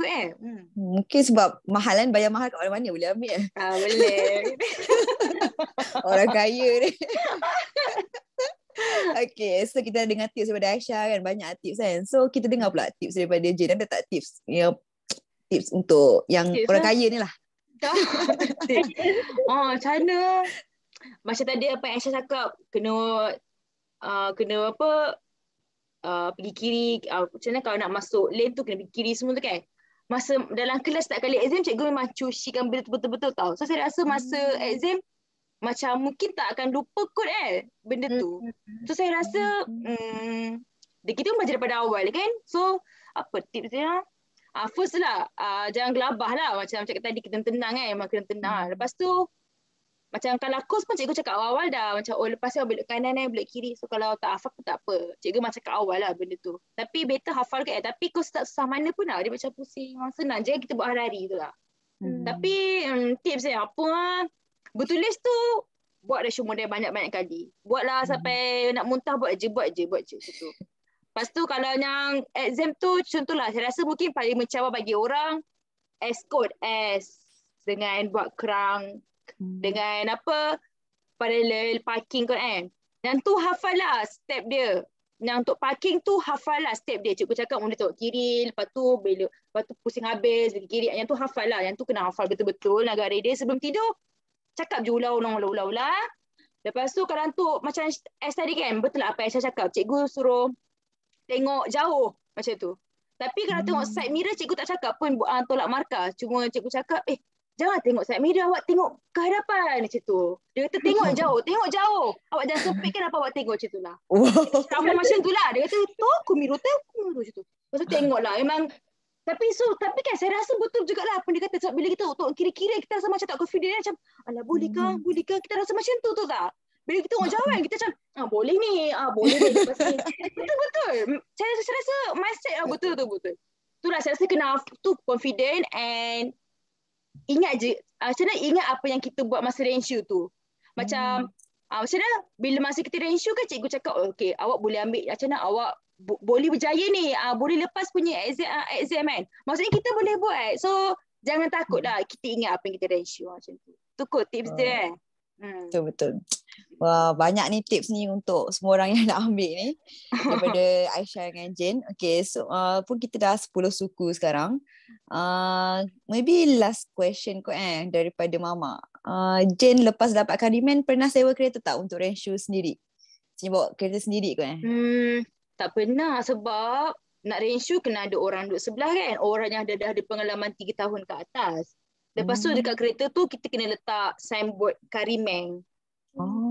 Mungkin sebab mahal kan, bayar mahal kat mana boleh ambil boleh. Orang kaya ni. Okay, so kita dengar tips daripada Aisyah kan, banyak tips kan. So kita dengar pula tips daripada Jen. Ada tak tips tips untuk yang tips orang kaya ni lah? Macam mana? Macam tadi apa yang Aisyah cakap, kena pergi kiri. Macam mana kalau nak masuk lane tu kena pergi kiri semua tu kan. Masa dalam kelas tak kali exam, cikgu memang cushikan betul-betul tau. So saya rasa masa exam macam mungkin tak akan lupa kot benda tu. So saya rasa kita pun belajar daripada awal kan. So apa tips dia? First lah jangan gelabah lah. Macam cakap tadi kita tenang memang kena tenang. Lepas tu macam kalau course pun cikgu cakap awal dah. Macam lepas tu belok kanan belok kiri. So kalau tak hafal pun tak apa. Cikgu macam cakap awal lah benda tu. Tapi better hafal kan. Tapi course tak susah mana pun lah. Dia macam pusing. Memang senang je kita buat hari-hari tu lah. Tapi tips saya apa bertulis tu buat dah model banyak-banyak kali. Buatlah sampai nak muntah buat je tu. Lepas tu kalau yang exam tu contohlah saya rasa mungkin paling mencabar bagi orang S-code S dengan buat kerang dengan apa parallel parking kan. Yang tu hafal lah step dia. Yang untuk parking tu hafal lah step dia. Cikgu cakap mula tengok kiri, lepas tu belok, lepas tu pusing habis pergi kiri. Yang tu hafal lah. Yang tu kena hafal betul-betul agak ready sebelum tidur. Cakap je ulang. Lepas tu kalau untuk macam S tadi kan, betul lah apa yang saya cakap. Cikgu suruh tengok jauh macam tu. Tapi kalau tengok side mirror, cikgu tak cakap pun tolak markah. Cuma cikgu cakap, jangan tengok side mirror, awak tengok ke hadapan macam tu. Dia kata tengok jauh. Awak jangan sempitkan apa awak tengok macam tu lah. Sama macam tu lah. Dia kata, aku mirror macam tu. Lepas tu tengok lah. Memang tapi kan saya rasa betul jugalah apa dia kata. Sebab bila kita tengok kiri-kiri, kita rasa macam tak confident. Macam, alah bolehkah? Kita rasa macam tu tak? Bila kita tengok jauh kan, kita macam, boleh ni. Lepas ni. Betul. Saya rasa mindset betul. Itulah saya rasa kena tu confident and ingat je. Macam mana ingat apa yang kita buat masa renshu tu. Macam, macam mana bila masa kita renshu kan cikgu cakap, okay, awak boleh ambil macam mana awak boleh berjaya ni, boleh lepas punya exam kan. Maksudnya kita boleh buat. So jangan takut lah, kita ingat apa yang kita renshu macam tu. Tu kot tips dia Betul. Wah, banyak ni tips ni untuk semua orang yang nak ambil ni daripada Aisyah dengan Jane. Okay, so pun kita dah 10 suku sekarang. Maybe last question kot daripada Mama. Jane lepas dapatkan demand pernah sewa kereta tak untuk Renshu sendiri? Cik bawa kereta sendiri kot Tak pernah sebab nak Renshu kena ada orang duduk sebelah kan. Orang yang dah ada pengalaman 3 tahun ke atas. Lepas tu dekat kereta tu kita kena letak signboard Karimeng.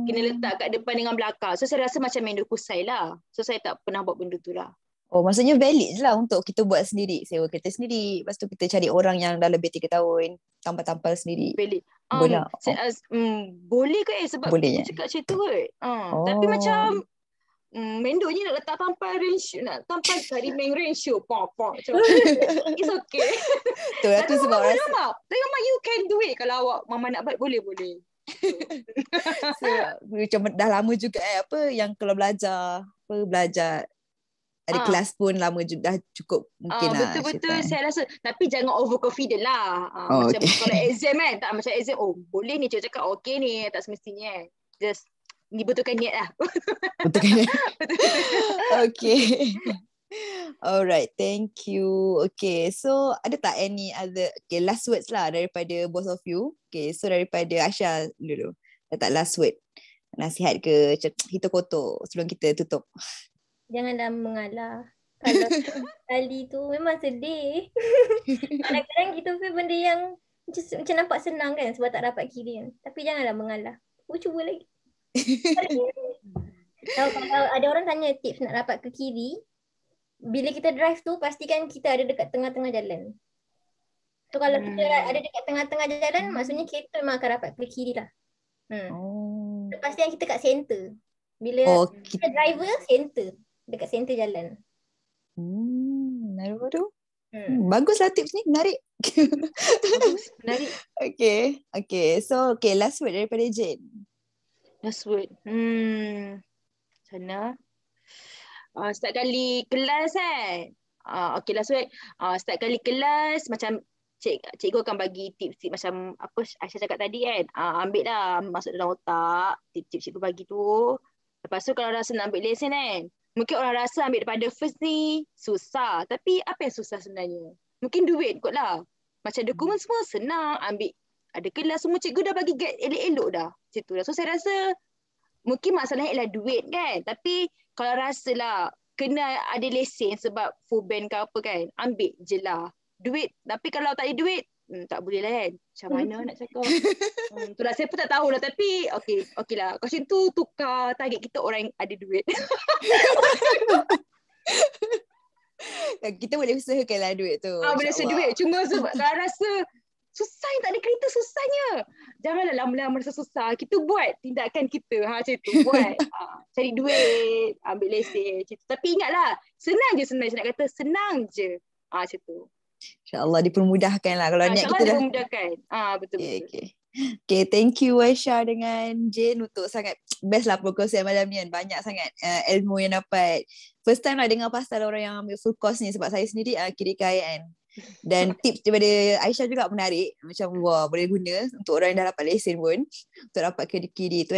Kena letak kat depan dengan belakang. So saya rasa macam main dukusai lah. So saya tak pernah buat benda tu lah. Oh, maksudnya valid je lah untuk kita buat sendiri. Sewa kereta sendiri. Lepas tu kita cari orang yang dah lebih 3 tahun. Tampal-tampal sendiri. Valid. Boleh. Boleh ke sebab boleh, cakap macam tu kot. Tapi macam mendoknya nak letak tampal Renshu. Nak tampal Karimeng Renshu. Pop. Macam it's okay. Tu sebab rasa. Tapi Mama you can do it. Kalau awak Mama nak buat boleh. So, macam dah lama juga apa yang kalau belajar ada kelas pun lama juga dah cukup mungkin lah. Betul-betul saya rasa. Tapi jangan overconfident lah. Macam kalau exam kan. Tak macam exam. Boleh ni cikgu cakap okay ni. Tak semestinya just ni betulkan niat lah. Betulkan niat. Okay. Alright, thank you. Okay, so ada tak any other last words lah daripada both of you? Okay, so daripada Aisyah dulu. Ada tak last word? Nasihat ke kita kotor sebelum kita tutup? Janganlah mengalah. Kalau kali tu memang sedih. Kadang-kadang kita feel benda yang macam nampak senang kan sebab tak dapat kiri kan. Tapi janganlah mengalah. Cuba lagi. Kalau ada orang tanya tips nak dapat ke kiri, bila kita drive tu pastikan kita ada dekat tengah-tengah jalan. So kalau kita ada dekat tengah-tengah jalan, maksudnya kereta memang akan dapat ke kiri lah. So, pastikan kita kat center. Bila kita driver, center. Dekat center jalan. Naruto. Baguslah tips ni, menarik. Menarik. Okay. So, last word daripada Jane. Last word. Sana. Setiap kali kelas kan. Last word. Setiap kali kelas macam cikgu akan bagi tips macam apa Aisyah cakap tadi kan. Ambil lah, masuk dalam otak tips cikgu bagi tu. Lepas tu kalau rasa nak ambil lesen kan, mungkin orang rasa ambil daripada first ni susah. Tapi apa yang susah sebenarnya? Mungkin duit kot lah. Macam dokumen semua senang. Ambil ada kelas semua cikgu dah bagi guide elok-elok dah. Macam tu lah. So saya rasa mungkin masalahnya ialah duit kan. Tapi kalau rasa lah kena ada lesen sebab full band ke apa kan, ambil je lah. Duit. Tapi kalau tak ada duit, tak boleh lah kan. Macam mana nak cakap. Itulah saya pun tak tahu lah. Tapi okay lah. Question tu tukar target kita orang yang ada duit. Kita boleh usahakan lah duit tu. Boleh usaha duit. Cuma sebab kalau rasa susah yang tak ada kereta, susahnya. Janganlah lama-lama rasa susah. Kita buat tindakan kita. Macam tu. Buat. Cari duit. Ambil lesen. Tapi ingatlah. Senang je sebenarnya. Saya nak kata senang je. Macam tu. InsyaAllah dipermudahkan lah. Kalau niat kita dah. Dipermudahkan. Betul. Okay, thank you Aisyah dengan Jane untuk sangat best lah perkongsian malam ni kan. Banyak sangat ilmu yang dapat. First time lah dengar pasal orang yang ambil full course ni sebab saya sendiri kiri kayaan. Dan tips daripada Aisyah juga menarik. Macam wah boleh guna untuk orang yang dah dapat lesen pun. Untuk dapat kiri tu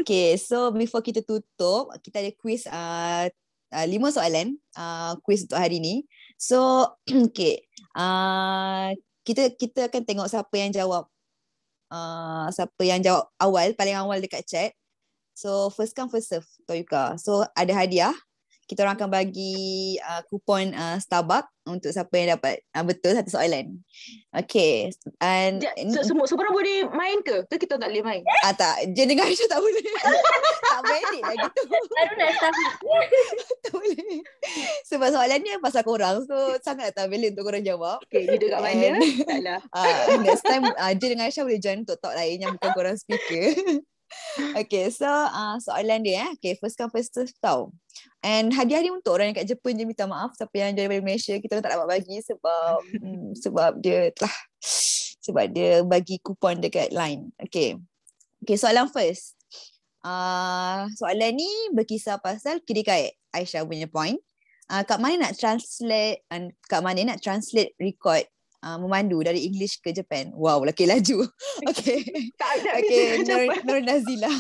Okay, so before kita tutup, kita ada quiz 5 soalan quiz untuk hari ni. So okay, kita akan tengok siapa yang jawab awal, paling awal dekat chat. So first come first serve Toyuka. So ada hadiah. Kita orang akan bagi kupon Starbucks untuk siapa yang dapat betul satu soalan. Okay. And semua orang boleh main ke? Tu kita tak boleh main? Tak. Jen dengan Aisyah tak boleh. Tak valid lah gitu. Baru nak start. Tak boleh. Sebab soalan ni pasal korang. So sangat tak valid untuk korang jawab. Okay, duduk kat mana? Taklah. Next time Jen dengan Aisyah boleh join untuk talk lain yang bukan korang speaker. Okay, so soalan dia okay, first come first serve tau. And hadiah ni untuk orang yang kat Jepun je, minta maaf siapa yang dari Malaysia kita tak dapat bagi sebab dia bagi kupon dekat line. Okay, soalan first. Soalan ni berkisar pasal kiri kait Aisyah punya point. Kat mana nak translate record memandu dari English ke Japan. Wow, laki laju. Okay. Okay, Nur Nazila.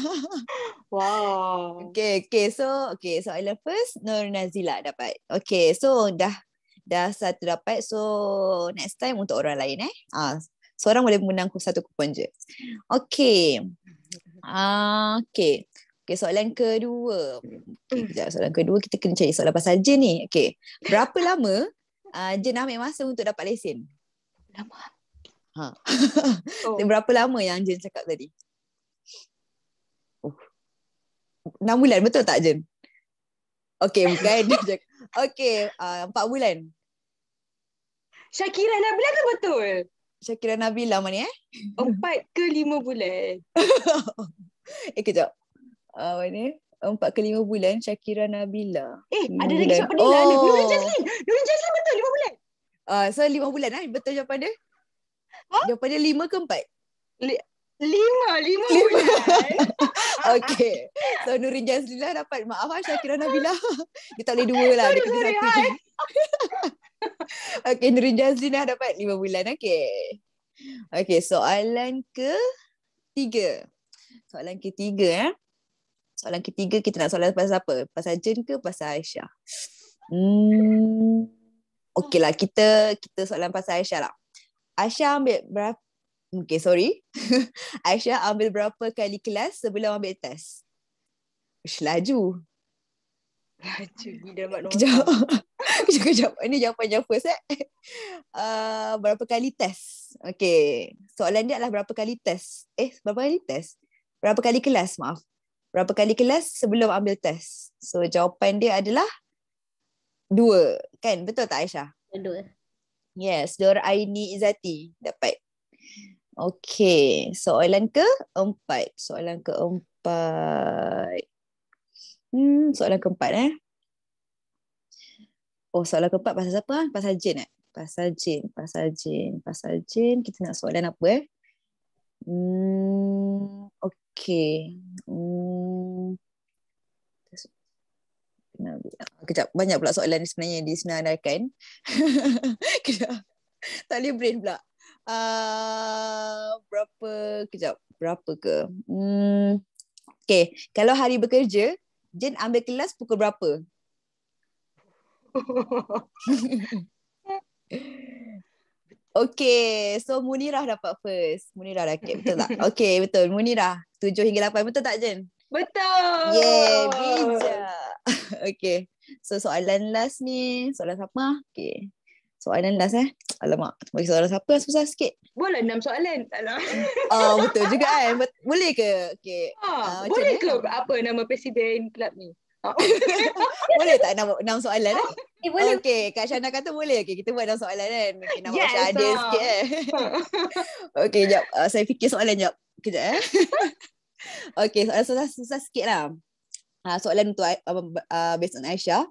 Wow. Okay, so soalan first Nur Nazila dapat. Okay, so dah satu dapat. So next time untuk orang lain seorang boleh menang satu kupon je. Okay. Okay, soalan kedua. Okay, kejap, soalan kedua kita kena cari soalan pasal Jin ni. Okay, berapa lama Jin ambil masa untuk dapat lesen? Lama. Berapa lama yang Jin cakap tadi? 6 bulan, betul tak Jin? Okay, bukan. Okay, 4 bulan. Syakira Nabila ke betul? Syakira Nabila mana 4 ke 5 bulan. Kejap. Mana 4 ke 5 bulan Syakira Nabila. Ada lagi siapa dia? Nurin Jazlin betul 5 bulan. So 5 bulan betul jawapan dia? Jawapan dia 5 ke 4? 5 bulan. Okay. So Nurin Jazlin dapat. Maaf Syakira Nabila. Dia tak boleh 2 lah. Dia kena 1 je. Okay, Nurin Jazlin dapat 5 bulan. Okay. Okay, soalan ketiga. Soalan ketiga kita nak soalan pasal apa? Pasal Jen ke pasal Aisyah? Okay lah, kita soalan pasal Aisyah lah. Aisyah ambil berapa? Okay, sorry. Aisyah ambil berapa kali kelas sebelum ambil test? Laju. Dia dapat Kejap. Ini jawapan yang first berapa kali test? Okay. Soalan dia adalah berapa kali test? Berapa kali kelas, maaf. Berapa kali kelas sebelum ambil test? So jawapan dia adalah 2. Kan? Betul tak Aisyah? 2. Yes, Nur Aini Izzati dapat. Okay. Soalan keempat. Soalan keempat soalan keempat soalan keempat pasal siapa? Pasal Jin Pasal Jin. Kita nak soalan apa Okay. Kejap, banyak pula soalan ni sebenarnya disenaraikan. Kejap. Tak boleh brain pula. Berapa ke? Okay, kalau hari bekerja, Jen ambil kelas pukul berapa? Okay, so Munirah dapat first. Munirah rakyat, betul tak? Okay, betul. Munirah, 7 hingga 8. Betul tak Jen? Betul. Yeah, bijak. Okay, so soalan last ni. Soalan siapa? Okay. Soalan last Alamak, bagi soalan siapa yang susah sikit? Boleh 6 soalan. Betul juga kan? Boleh ke? Okay. Boleh ke apa nama presiden kelab ni? Boleh tak 6 soalan Boleh. Okay, Kak Syana kata boleh. Okay, kita buat 6 soalan kan. Okay, nak Yes, macam adil sikit Okay, sekejap. Saya fikir soalan sekejap. Kejap Okay, soalan susah sikit lah. Soalan untuk based on Aisyah.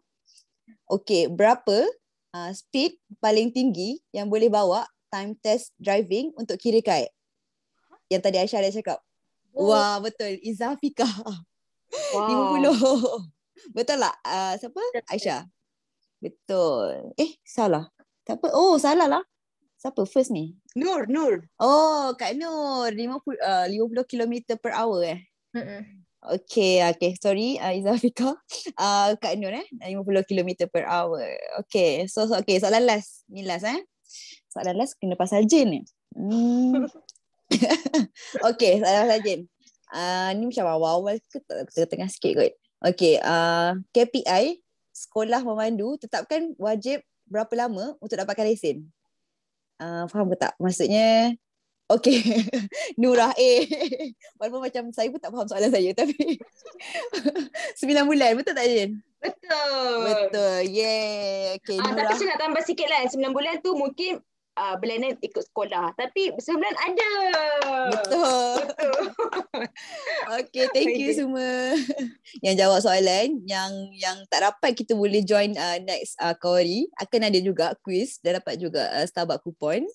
Okay, berapa speed paling tinggi yang boleh bawa time test driving untuk kiri kait? Yang tadi Aisyah dah cakap. Wah, betul. Izafika. Wow. 50. Betul tak? Siapa? Aisyah. Betul. Salah. Siapa? Oh, salah lah. Siapa first ni? Nur. Oh, Kak Nur. 50 km per hour Okay, sorry Izafika. Kak Nur 50 km per hour. Okay, so soalan last. Ni last Soalan last kena pasal Jin ni. Okay, soalan pasal Jin. Ni macam awal-awal ke tengah-tengah sikit kot. Okay, KPI sekolah memandu tetapkan wajib berapa lama untuk dapatkan lesen? Faham ke tak? Maksudnya okay. Nurah walaupun macam saya pun tak faham soalan saya tapi 9 bulan, betul tak Jin? Betul. Yeah. Okay, Nurah. Tapi saya nak tambah sikit lah. 9 bulan tu mungkin Belanan ikut sekolah. Tapi 9 bulan ada. Betul. Okay, thank you semua yang jawab soalan. Yang tak dapat kita boleh join next Kaori. Akan ada juga quiz dan dapat juga Starbucks coupon.